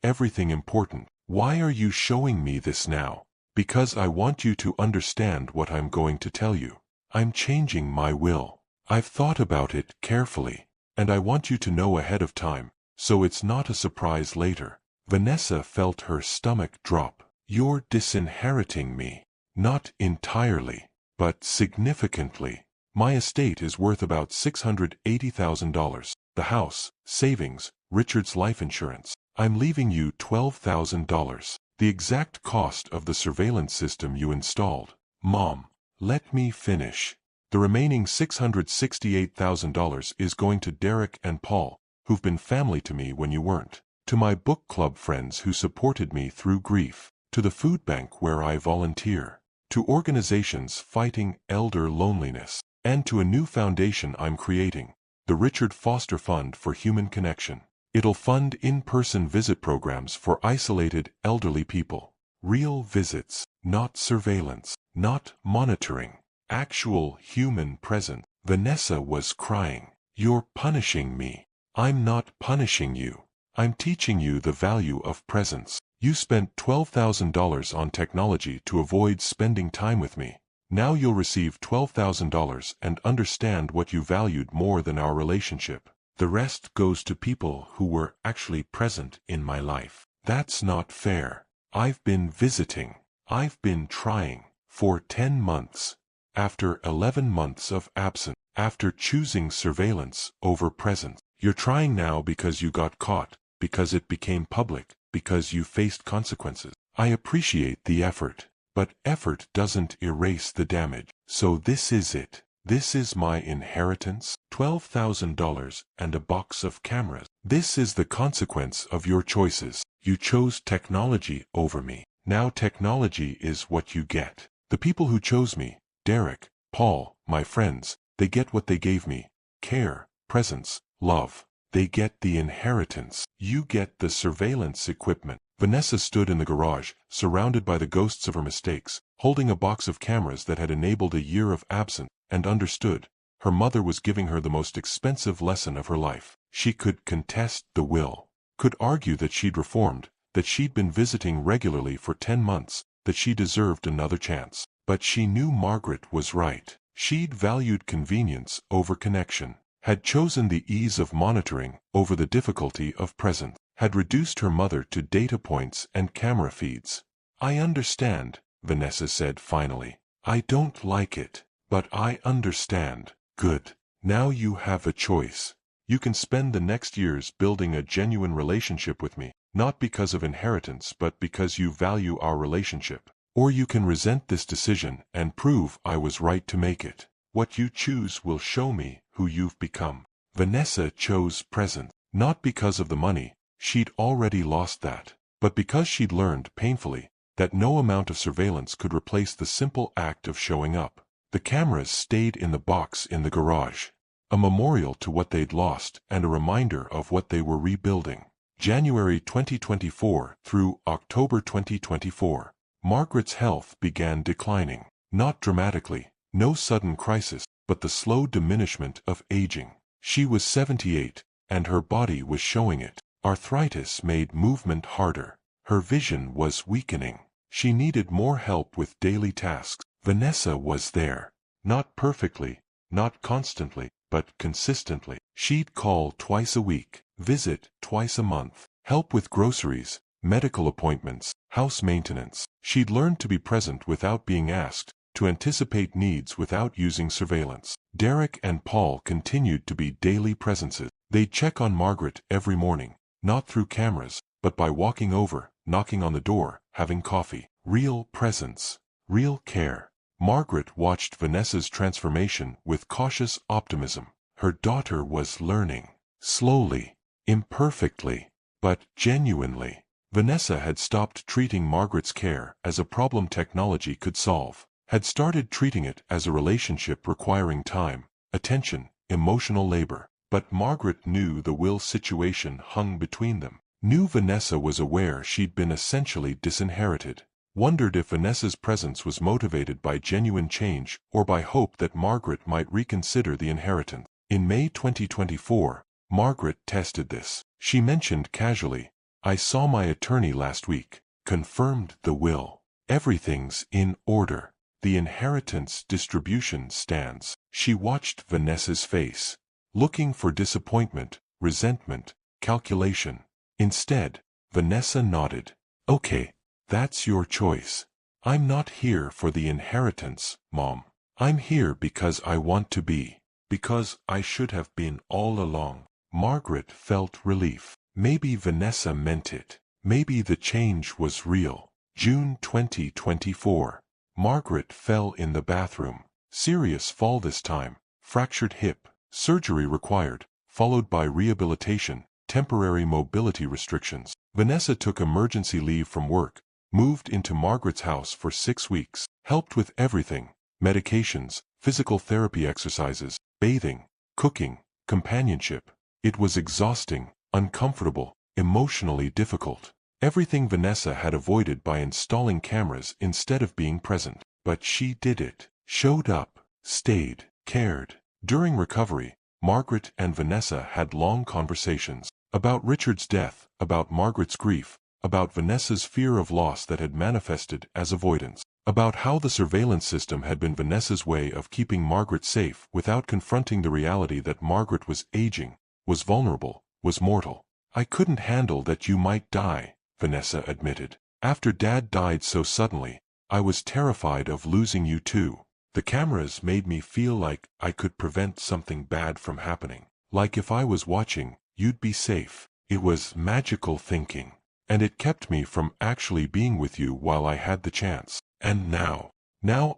everything important. Why are you showing me this now? Because I want you to understand what I'm going to tell you. I'm changing my will. I've thought about it carefully, and I want you to know ahead of time, so it's not a surprise later. Vanessa felt her stomach drop. You're disinheriting me. Not entirely, but significantly. My estate is worth about $680,000. The house, savings, Richard's life insurance. I'm leaving you $12,000. The exact cost of the surveillance system you installed. Mom, let me finish. The remaining $668,000 is going to Derek and Paul, who've been family to me when you weren't. To my book club friends who supported me through grief. To the food bank where I volunteer. To organizations fighting elder loneliness, and to a new foundation I'm creating, the Richard Foster Fund for Human Connection. It'll fund in-person visit programs for isolated elderly people. Real visits, not surveillance, not monitoring. Actual human presence. Vanessa was crying. You're punishing me. I'm not punishing you. I'm teaching you the value of presence. You spent $12,000 on technology to avoid spending time with me. Now you'll receive $12,000 and understand what you valued more than our relationship. The rest goes to people who were actually present in my life. That's not fair. I've been visiting. I've been trying. For 10 months. After 11 months of absence. After choosing surveillance over presence. You're trying now because you got caught, because it became public, because you faced consequences. I appreciate the effort, but effort doesn't erase the damage. So this is it. This is my inheritance, $12,000 and a box of cameras. This is the consequence of your choices. You chose technology over me. Now technology is what you get. The people who chose me, Derek, Paul, my friends, they get what they gave me. Care, presence, love. They get the inheritance. You get the surveillance equipment. Vanessa stood in the garage, surrounded by the ghosts of her mistakes, holding a box of cameras that had enabled a year of absence, and understood. Her mother was giving her the most expensive lesson of her life. She could contest the will, could argue that she'd reformed, that she'd been visiting regularly for 10 months, that she deserved another chance. But she knew Margaret was right. She'd valued convenience over connection. Had chosen the ease of monitoring over the difficulty of presence, had reduced her mother to data points and camera feeds. I understand, Vanessa said finally. I don't like it, but I understand. Good. Now you have a choice. You can spend the next years building a genuine relationship with me, not because of inheritance but because you value our relationship. Or you can resent this decision and prove I was right to make it. What you choose will show me who you've become. Vanessa chose presence, not because of the money, she'd already lost that, but because she'd learned painfully that no amount of surveillance could replace the simple act of showing up. The cameras stayed in the box in the garage, a memorial to what they'd lost and a reminder of what they were rebuilding. January 2024 through October 2024. Margaret's health began declining. Not dramatically, no sudden crisis, but the slow diminishment of aging. She was 78, and her body was showing it. Arthritis made movement harder. Her vision was weakening. She needed more help with daily tasks. Vanessa was there. Not perfectly, not constantly, but consistently. She'd call twice a week, visit twice a month, help with groceries, medical appointments, house maintenance. She'd learned to be present without being asked, to anticipate needs without using surveillance. Derek and Paul continued to be daily presences. They'd check on Margaret every morning, not through cameras, but by walking over, knocking on the door, having coffee. Real presence, real care. Margaret watched Vanessa's transformation with cautious optimism. Her daughter was learning. Slowly, imperfectly, but genuinely. Vanessa had stopped treating Margaret's care as a problem technology could solve, had started treating it as a relationship requiring time, attention, emotional labor. But Margaret knew the will situation hung between them. Knew Vanessa was aware she'd been essentially disinherited. Wondered if Vanessa's presence was motivated by genuine change or by hope that Margaret might reconsider the inheritance. In May 2024, Margaret tested this. She mentioned casually, "I saw my attorney last week. Confirmed the will. Everything's in order. The inheritance distribution stands." She watched Vanessa's face, looking for disappointment, resentment, calculation. Instead, Vanessa nodded. "Okay. That's your choice. I'm not here for the inheritance, Mom. I'm here because I want to be. Because I should have been all along." Margaret felt relief. Maybe Vanessa meant it. Maybe the change was real. June 2024. Margaret fell in the bathroom. Serious fall this time. Fractured hip. Surgery required, followed by rehabilitation, temporary mobility restrictions. Vanessa took emergency leave from work, moved into Margaret's house for 6 weeks, helped with everything: medications, physical therapy exercises, bathing, cooking, companionship. It was exhausting, uncomfortable, emotionally difficult. Everything Vanessa had avoided by installing cameras instead of being present. But she did it. Showed up, stayed, cared. During recovery, Margaret and Vanessa had long conversations about Richard's death, about Margaret's grief, about Vanessa's fear of loss that had manifested as avoidance, about how the surveillance system had been Vanessa's way of keeping Margaret safe without confronting the reality that Margaret was aging, was vulnerable, was mortal. "I couldn't handle that you might die," Vanessa admitted. "After Dad died so suddenly, I was terrified of losing you too. The cameras made me feel like I could prevent something bad from happening. Like if I was watching, you'd be safe." It was magical thinking. And it kept me from actually being with you while I had the chance. And now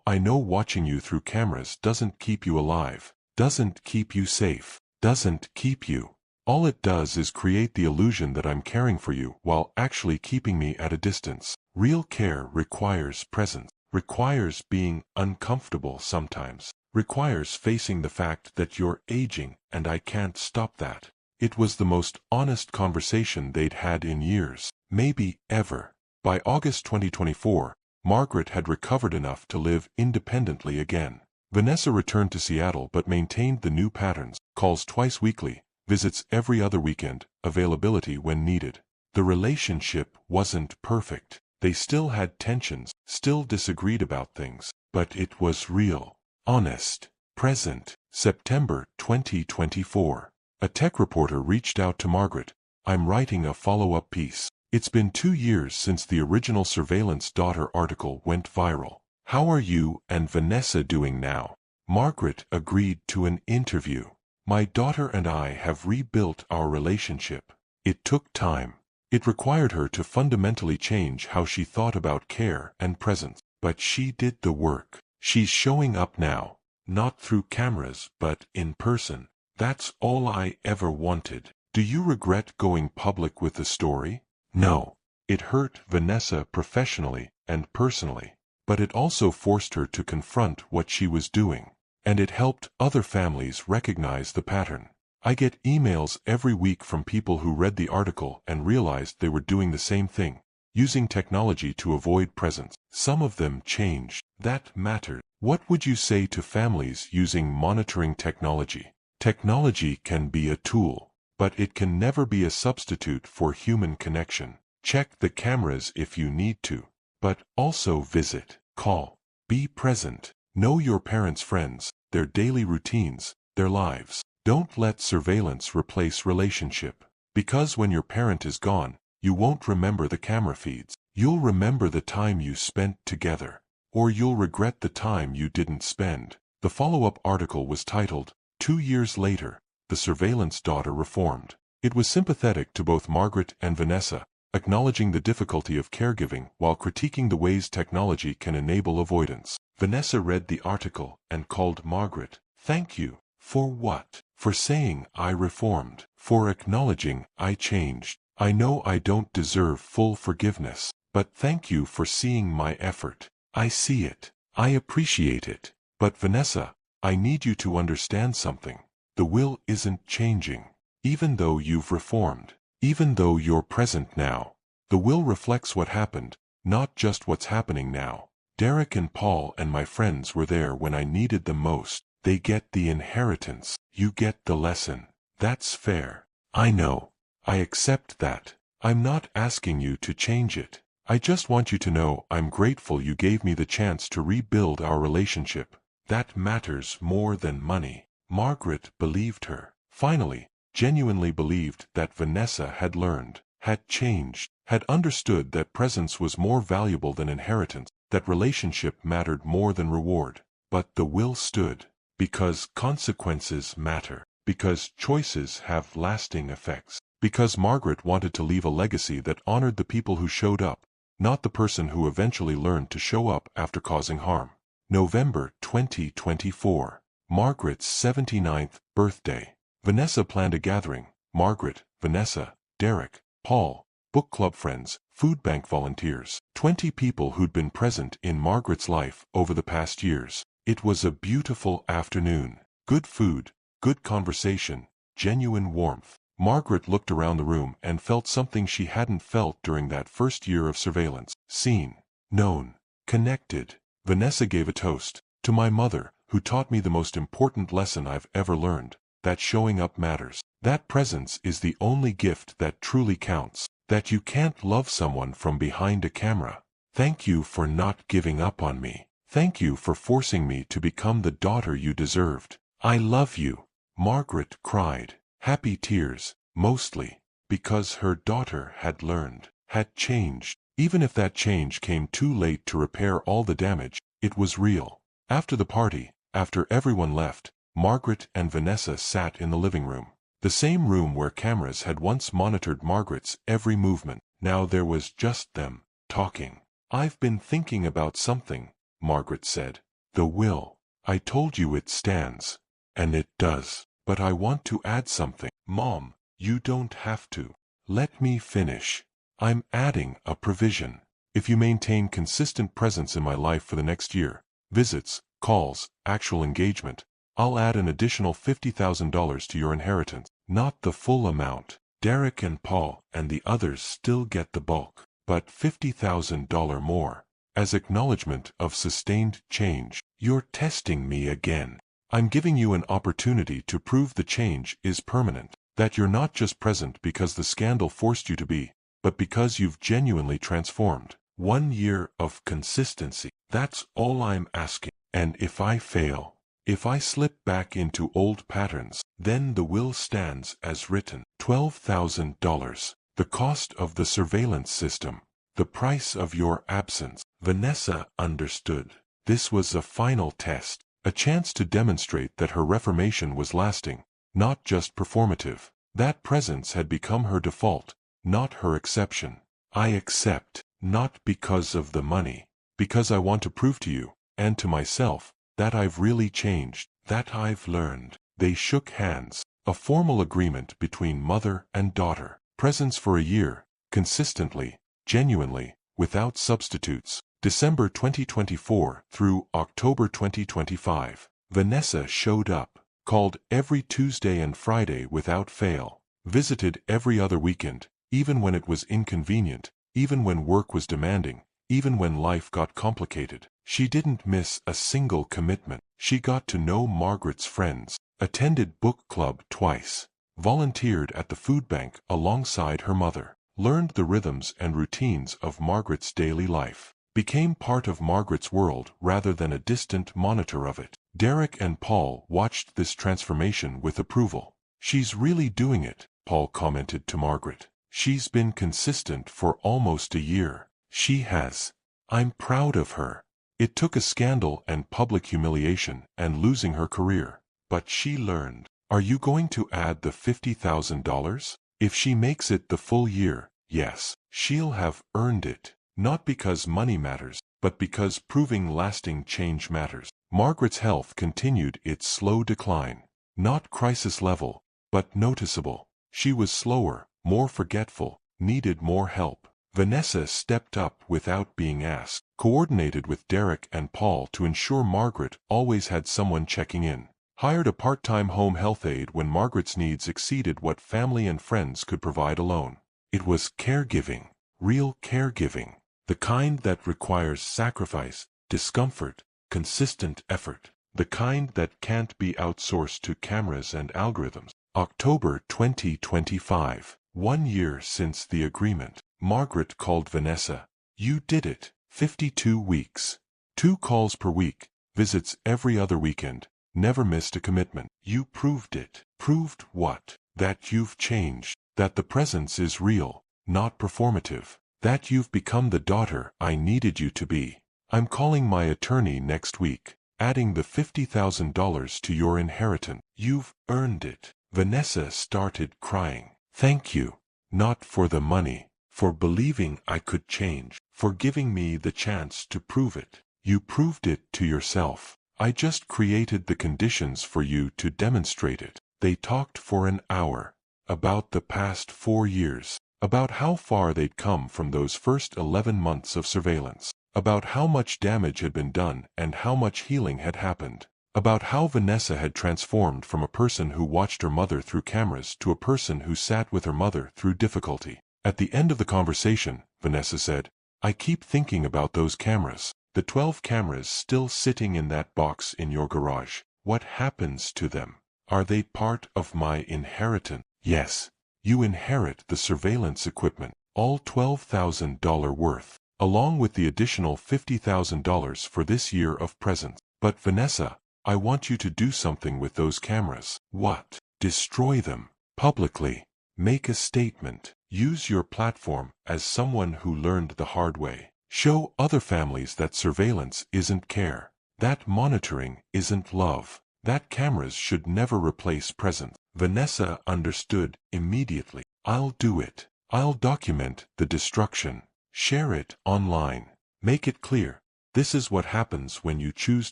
I know watching you through cameras doesn't keep you alive, doesn't keep you safe, doesn't keep you. All it does is create the illusion that I'm caring for you while actually keeping me at a distance. Real care requires presence, requires being uncomfortable sometimes, requires facing the fact that you're aging and I can't stop that. It was the most honest conversation they'd had in years, maybe ever. By August 2024, Margaret had recovered enough to live independently again. Vanessa returned to Seattle but maintained the new patterns: calls twice weekly, visits every other weekend, availability when needed. The relationship wasn't perfect. They still had tensions, still disagreed about things, but it was real, honest, present. September 2024. A tech reporter reached out to Margaret. "I'm writing a follow-up piece. It's been 2 years since the original Surveillance Daughter article went viral. How are you and Vanessa doing now?" Margaret agreed to an interview. "My daughter and I have rebuilt our relationship. It took time. It required her to fundamentally change how she thought about care and presence. But she did the work. She's showing up now. Not through cameras, but in person. That's all I ever wanted. Do you regret going public with the story? No. It hurt Vanessa professionally and personally, but it also forced her to confront what she was doing, and it helped other families recognize the pattern. I get emails every week from people who read the article and realized they were doing the same thing, using technology to avoid presence. Some of them changed. That mattered. What would you say to families using monitoring technology? Technology can be a tool, but it can never be a substitute for human connection. Check the cameras if you need to, but also visit, call, be present. Know your parents' friends, their daily routines, their lives. Don't let surveillance replace relationship, because when your parent is gone, you won't remember the camera feeds. You'll remember the time you spent together, or you'll regret the time you didn't spend. The follow-up article was titled, 2 years later, the surveillance daughter reformed. It was sympathetic to both Margaret and Vanessa, acknowledging the difficulty of caregiving while critiquing the ways technology can enable avoidance. Vanessa read the article and called Margaret. Thank you. For what? For saying I reformed. For acknowledging I changed. I know I don't deserve full forgiveness, but thank you for seeing my effort. I see it. I appreciate it. But Vanessa, I need you to understand something. The will isn't changing. Even though you've reformed, even though you're present now, the will reflects what happened, not just what's happening now. Derek and Paul and my friends were there when I needed them most. They get the inheritance. You get the lesson. That's fair. I know. I accept that. I'm not asking you to change it. I just want you to know I'm grateful you gave me the chance to rebuild our relationship. That matters more than money. Margaret believed her. Finally, genuinely believed that Vanessa had learned, had changed, had understood that presence was more valuable than inheritance, that relationship mattered more than reward. But the will stood, because consequences matter, because choices have lasting effects, because Margaret wanted to leave a legacy that honored the people who showed up, not the person who eventually learned to show up after causing harm. November 2024. Margaret's 79th birthday. Vanessa planned a gathering. Margaret, Vanessa, Derek, Paul, book club friends, food bank volunteers, 20 people who'd been present in Margaret's life over the past years. It was a beautiful afternoon. Good food, good conversation, genuine warmth. Margaret looked around the room and felt something she hadn't felt during that first year of surveillance. Seen, known, connected. Vanessa gave a toast to my mother, who taught me the most important lesson I've ever learned, that showing up matters. That presence is the only gift that truly counts, that you can't love someone from behind a camera. Thank you for not giving up on me. Thank you for forcing me to become the daughter you deserved. I love you. Margaret cried. Happy tears, mostly, because her daughter had learned, had changed. Even if that change came too late to repair all the damage, it was real. After the party, after everyone left, Margaret and Vanessa sat in the living room. The same room where cameras had once monitored Margaret's every movement. Now there was just them, talking. I've been thinking about something, Margaret said. The will. I told you it stands. And it does. But I want to add something. Mom, you don't have to. Let me finish. I'm adding a provision. If you maintain consistent presence in my life for the next year, visits, calls, actual engagement, I'll add an additional $50,000 to your inheritance. Not the full amount. Derek and Paul and the others still get the bulk, but $50,000 more. As acknowledgement of sustained change. You're testing me again. I'm giving you an opportunity to prove the change is permanent, that you're not just present because the scandal forced you to be, but because you've genuinely transformed. 1 year of consistency. That's all I'm asking. And if I fail, if I slip back into old patterns, then the will stands as written. $12,000. The cost of the surveillance system. The price of your absence. Vanessa understood. This was a final test. A chance to demonstrate that her reformation was lasting, not just performative. That presence had become her default, not her exception. I accept, not because of the money, because I want to prove to you, and to myself, that I've really changed, that I've learned. They shook hands. A formal agreement between mother and daughter. Presents for a year, consistently, genuinely, without substitutes. December 2024 through October 2025. Vanessa showed up, called every Tuesday and Friday without fail, visited every other weekend, even when it was inconvenient, even when work was demanding, even when life got complicated. She didn't miss a single commitment. She got to know Margaret's friends, attended book club twice, volunteered at the food bank alongside her mother, learned the rhythms and routines of Margaret's daily life, became part of Margaret's world rather than a distant monitor of it. Derek and Paul watched this transformation with approval. "She's really doing it," Paul commented to Margaret. "She's been consistent for almost a year. She has. I'm proud of her. It took a scandal and public humiliation and losing her career. But she learned." "Are you going to add the $50,000? If she makes it the full year, yes, she'll have earned it. Not because money matters, but because proving lasting change matters." Margaret's health continued its slow decline. Not crisis level, but noticeable. She was slower, more forgetful, needed more help. Vanessa stepped up without being asked, coordinated with Derek and Paul to ensure Margaret always had someone checking in. Hired a part-time home health aide when Margaret's needs exceeded what family and friends could provide alone. It was caregiving, real caregiving, the kind that requires sacrifice, discomfort, consistent effort, the kind that can't be outsourced to cameras and algorithms. October 2025. 1 year since the agreement. Margaret called Vanessa. "You did it. 52 weeks. 2 calls per week, visits every other weekend. Never missed a commitment. You proved it." "Proved what?" "That you've changed. That the presence is real, not performative. That you've become the daughter I needed you to be. I'm calling my attorney next week, adding the $50,000 to your inheritance. You've earned it." Vanessa started crying. "Thank you. Not for the money. For believing I could change. For giving me the chance to prove it. You proved it to yourself. I just created the conditions for you to demonstrate it." They talked for an hour. About the past 4 years. About how far they'd come from those first 11 months of surveillance. About how much damage had been done and how much healing had happened. About how Vanessa had transformed from a person who watched her mother through cameras to a person who sat with her mother through difficulty. At the end of the conversation, Vanessa said, "I keep thinking about those cameras. The 12 cameras still sitting in that box in your garage. What happens to them? Are they part of my inheritance?" "Yes. You inherit the surveillance equipment, all $12,000 worth, along with the additional $50,000 for this year of presents. But Vanessa, I want you to do something with those cameras." "What?" "Destroy them. Publicly. Make a statement. Use your platform as someone who learned the hard way. Show other families that surveillance isn't care. That monitoring isn't love. That cameras should never replace presence." Vanessa understood immediately. "I'll do it. I'll document the destruction. Share it online. Make it clear. This is what happens when you choose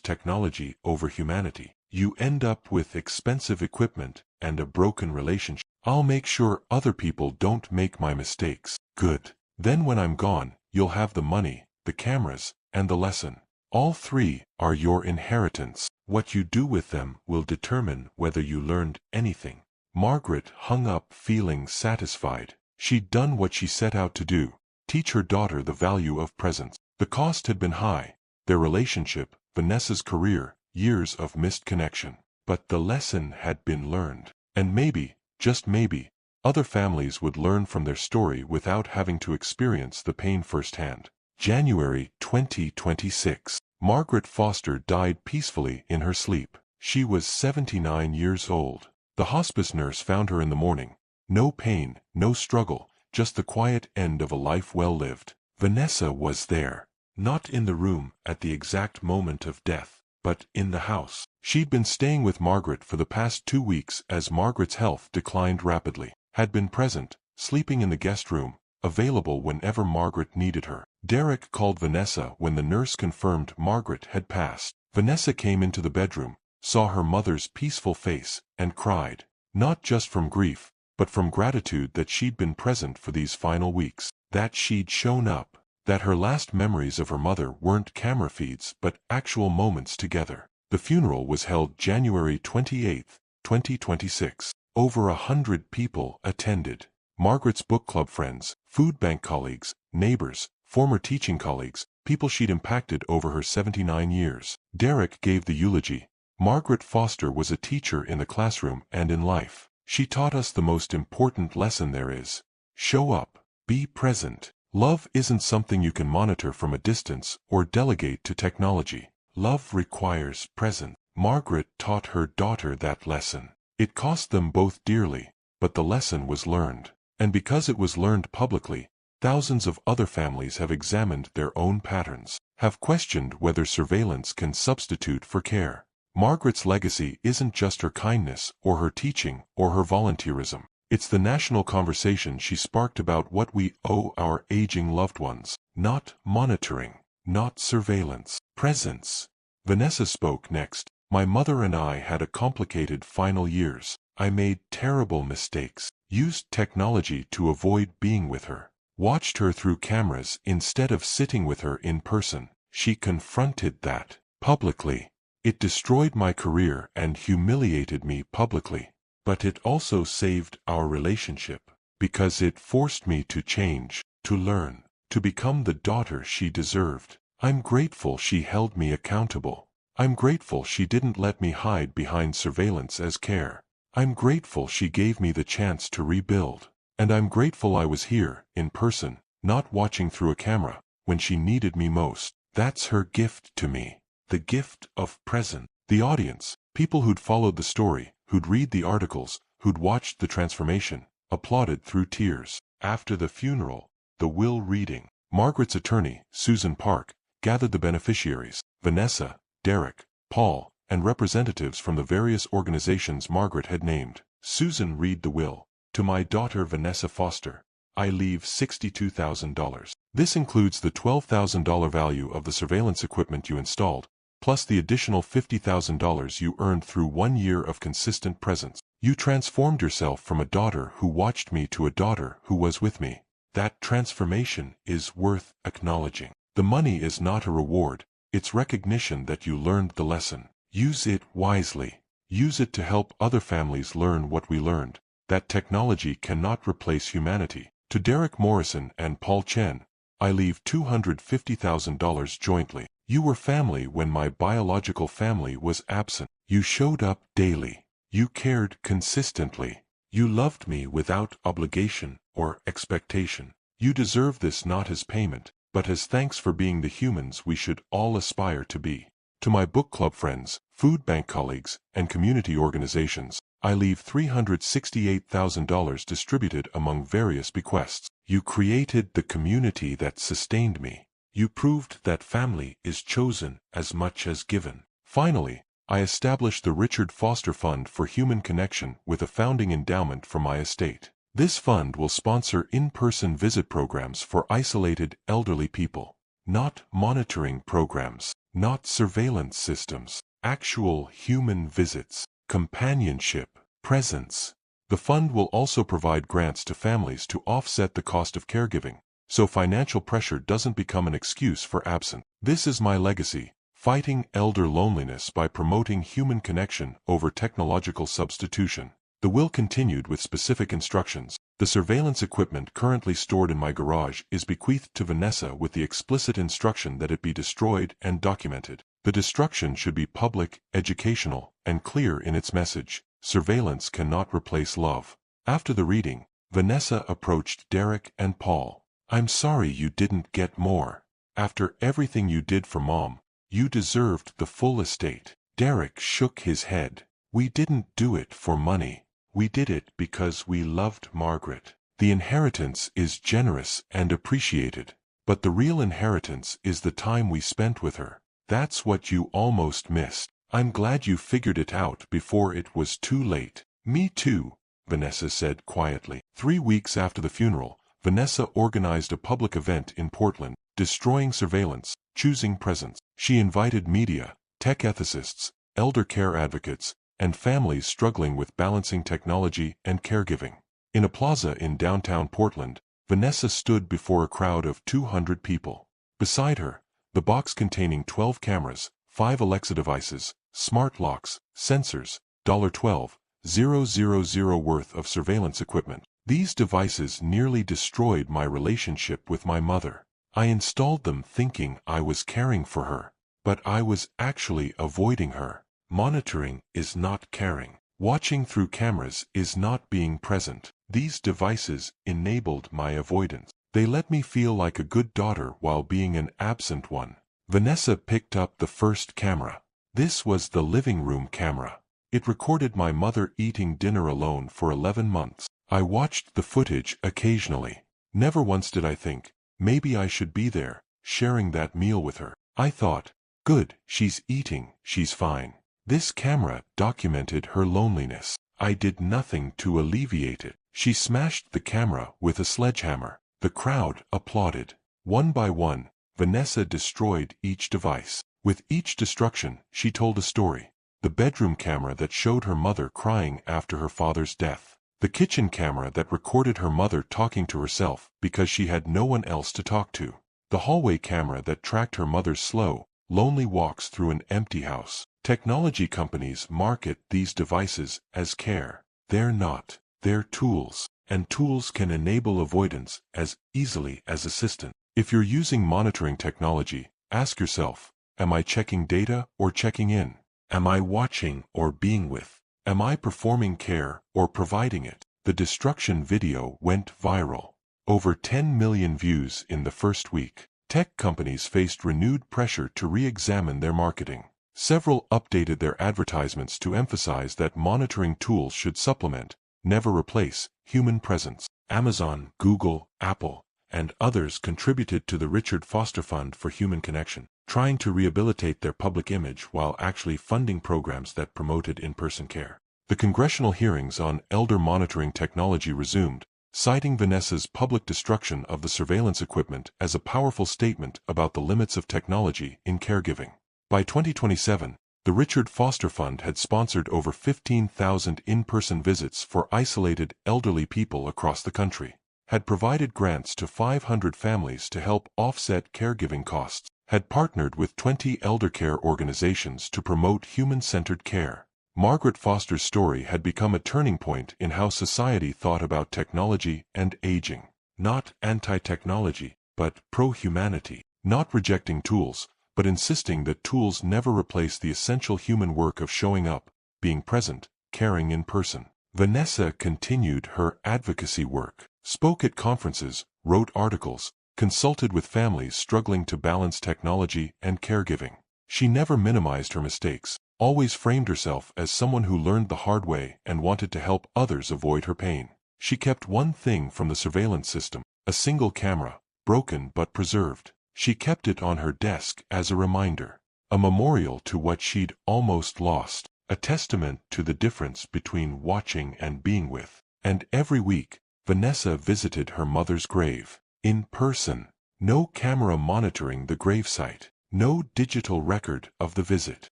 technology over humanity. You end up with expensive equipment and a broken relationship. I'll make sure other people don't make my mistakes." "Good. Then when I'm gone, you'll have the money, the cameras, and the lesson. All 3 are your inheritance. What you do with them will determine whether you learned anything." Margaret hung up feeling satisfied. She'd done what she set out to do, teach her daughter the value of presence. The cost had been high, their relationship, Vanessa's career, years of missed connection. But the lesson had been learned. And maybe, just maybe, other families would learn from their story without having to experience the pain firsthand. January 2026. Margaret Foster died peacefully in her sleep. She was 79 years old. The hospice nurse found her in the morning. No pain, no struggle, just the quiet end of a life well lived. Vanessa was there. Not in the room at the exact moment of death, but in the house. She'd been staying with Margaret for the past 2 weeks as Margaret's health declined rapidly. Had been present, sleeping in the guest room, available whenever Margaret needed her. Derek called Vanessa when the nurse confirmed Margaret had passed. Vanessa came into the bedroom, saw her mother's peaceful face, and cried. Not just from grief, but from gratitude that she'd been present for these final weeks, that she'd shown up, that her last memories of her mother weren't camera feeds but actual moments together. The funeral was held January 28, 2026. Over 100 people attended. Margaret's book club friends, food bank colleagues, neighbors, former teaching colleagues, people she'd impacted over her 79 years. Derek gave the eulogy. Margaret Foster was a teacher in the classroom and in life. She taught us the most important lesson there is. Show up. Be present. Love isn't something you can monitor from a distance or delegate to technology. Love requires presence. Margaret taught her daughter that lesson. It cost them both dearly, but the lesson was learned. And because it was learned publicly, thousands of other families have examined their own patterns, have questioned whether surveillance can substitute for care. Margaret's legacy isn't just her kindness or her teaching or her volunteerism. It's the national conversation she sparked about what we owe our aging loved ones. Not monitoring, not surveillance, presence. Vanessa spoke next. My mother and I had a complicated final years. I made terrible mistakes, used technology to avoid being with her, watched her through cameras instead of sitting with her in person. She confronted that publicly. It destroyed my career and humiliated me publicly. But it also saved our relationship, because it forced me to change, to learn, to become the daughter she deserved. I'm grateful she held me accountable. I'm grateful she didn't let me hide behind surveillance as care. I'm grateful she gave me the chance to rebuild. And I'm grateful I was here, in person, not watching through a camera, when she needed me most. That's her gift to me. The gift of presence. The audience, people who'd followed the story, who'd read the articles, who'd watched the transformation, applauded through tears. After the funeral, the will reading. Margaret's attorney, Susan Park, gathered the beneficiaries, Vanessa, Derek, Paul, and representatives from the various organizations Margaret had named. Susan read the will. To my daughter Vanessa Foster, I leave $62,000. This includes the $12,000 value of the surveillance equipment you installed, plus the additional $50,000 you earned through 1 year of consistent presence. You transformed yourself from a daughter who watched me to a daughter who was with me. That transformation is worth acknowledging. The money is not a reward, it's recognition that you learned the lesson. Use it wisely. Use it to help other families learn what we learned, that technology cannot replace humanity. To Derek Morrison and Paul Chen, I leave $250,000 jointly. You were family when my biological family was absent. You showed up daily. You cared consistently. You loved me without obligation or expectation. You deserve this not as payment, but as thanks for being the humans we should all aspire to be. To my book club friends, food bank colleagues, and community organizations, I leave $368,000 distributed among various bequests. You created the community that sustained me. You proved that family is chosen as much as given. Finally, I established the Richard Foster Fund for Human Connection with a founding endowment from my estate. This fund will sponsor in-person visit programs for isolated elderly people. Not monitoring programs, not surveillance systems, actual human visits, companionship, presence. The fund will also provide grants to families to offset the cost of caregiving, so financial pressure doesn't become an excuse for absence. This is my legacy, fighting elder loneliness by promoting human connection over technological substitution. The will continued with specific instructions. The surveillance equipment currently stored in my garage is bequeathed to Vanessa with the explicit instruction that it be destroyed and documented. The destruction should be public, educational, and clear in its message. Surveillance cannot replace love. After the reading, Vanessa approached Derek and Paul. I'm sorry you didn't get more. After everything you did for Mom, you deserved the full estate. Derek shook his head. We didn't do it for money. We did it because we loved Margaret. The inheritance is generous and appreciated, but the real inheritance is the time we spent with her. That's what you almost missed. I'm glad you figured it out before it was too late. Me too, Vanessa said quietly. 3 weeks after the funeral, Vanessa organized a public event in Portland, Destroying Surveillance, Choosing Presence. She invited media, tech ethicists, elder care advocates, and families struggling with balancing technology and caregiving. In a plaza in downtown Portland, Vanessa stood before a crowd of 200 people. Beside her, the box containing 12 cameras, 5 Alexa devices, smart locks, sensors, $12,000 worth of surveillance equipment. These devices nearly destroyed my relationship with my mother. I installed them thinking I was caring for her, but I was actually avoiding her. Monitoring is not caring. Watching through cameras is not being present. These devices enabled my avoidance. They let me feel like a good daughter while being an absent one. Vanessa picked up the first camera. This was the living room camera. It recorded my mother eating dinner alone for 11 months. I watched the footage occasionally. Never once did I think, maybe I should be there, sharing that meal with her. I thought, good, she's eating, she's fine. This camera documented her loneliness. I did nothing to alleviate it. She smashed the camera with a sledgehammer. The crowd applauded. One by one, Vanessa destroyed each device. With each destruction, she told a story. The bedroom camera that showed her mother crying after her father's death. The kitchen camera that recorded her mother talking to herself because she had no one else to talk to. The hallway camera that tracked her mother's slow, lonely walks through an empty house. Technology companies market these devices as care. They're not. They're tools. And tools can enable avoidance as easily as assistance. If you're using monitoring technology, ask yourself, am I checking data or checking in? Am I watching or being with? Am I performing care or providing it? The destruction video went viral. Over 10 million views in the first week. Tech companies faced renewed pressure to re-examine their marketing. Several updated their advertisements to emphasize that monitoring tools should supplement, never replace, human presence. Amazon, Google, Apple, and others contributed to the Richard Foster Fund for Human Connection, trying to rehabilitate their public image while actually funding programs that promoted in-person care. The congressional hearings on elder monitoring technology resumed, citing Vanessa's public destruction of the surveillance equipment as a powerful statement about the limits of technology in caregiving. By 2027, the Richard Foster Fund had sponsored over 15,000 in-person visits for isolated elderly people across the country, had provided grants to 500 families to help offset caregiving costs, had partnered with 20 elder care organizations to promote human-centered care. Margaret Foster's story had become a turning point in how society thought about technology and aging. Not anti-technology, but pro-humanity. Not rejecting tools, but insisting that tools never replace the essential human work of showing up, being present, caring in person. Vanessa continued her advocacy work, spoke at conferences, wrote articles, consulted with families struggling to balance technology and caregiving. She never minimized her mistakes, always framed herself as someone who learned the hard way and wanted to help others avoid her pain. She kept one thing from the surveillance system, a single camera, broken but preserved. She kept it on her desk as a reminder, a memorial to what she'd almost lost, a testament to the difference between watching and being with. And every week, Vanessa visited her mother's grave, in person. No camera monitoring the gravesite, no digital record of the visit.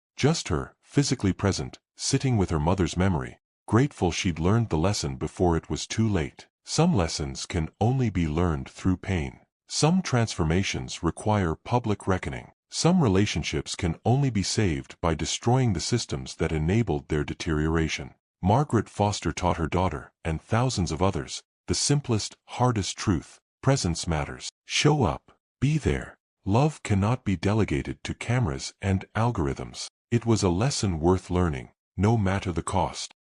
Just her, physically present, sitting with her mother's memory, grateful she'd learned the lesson before it was too late. Some lessons can only be learned through pain. Some transformations require public reckoning. Some relationships can only be saved by destroying the systems that enabled their deterioration. Margaret Foster taught her daughter, and thousands of others, the simplest, hardest truth: presence matters. Show up. Be there. Love cannot be delegated to cameras and algorithms. It was a lesson worth learning, no matter the cost.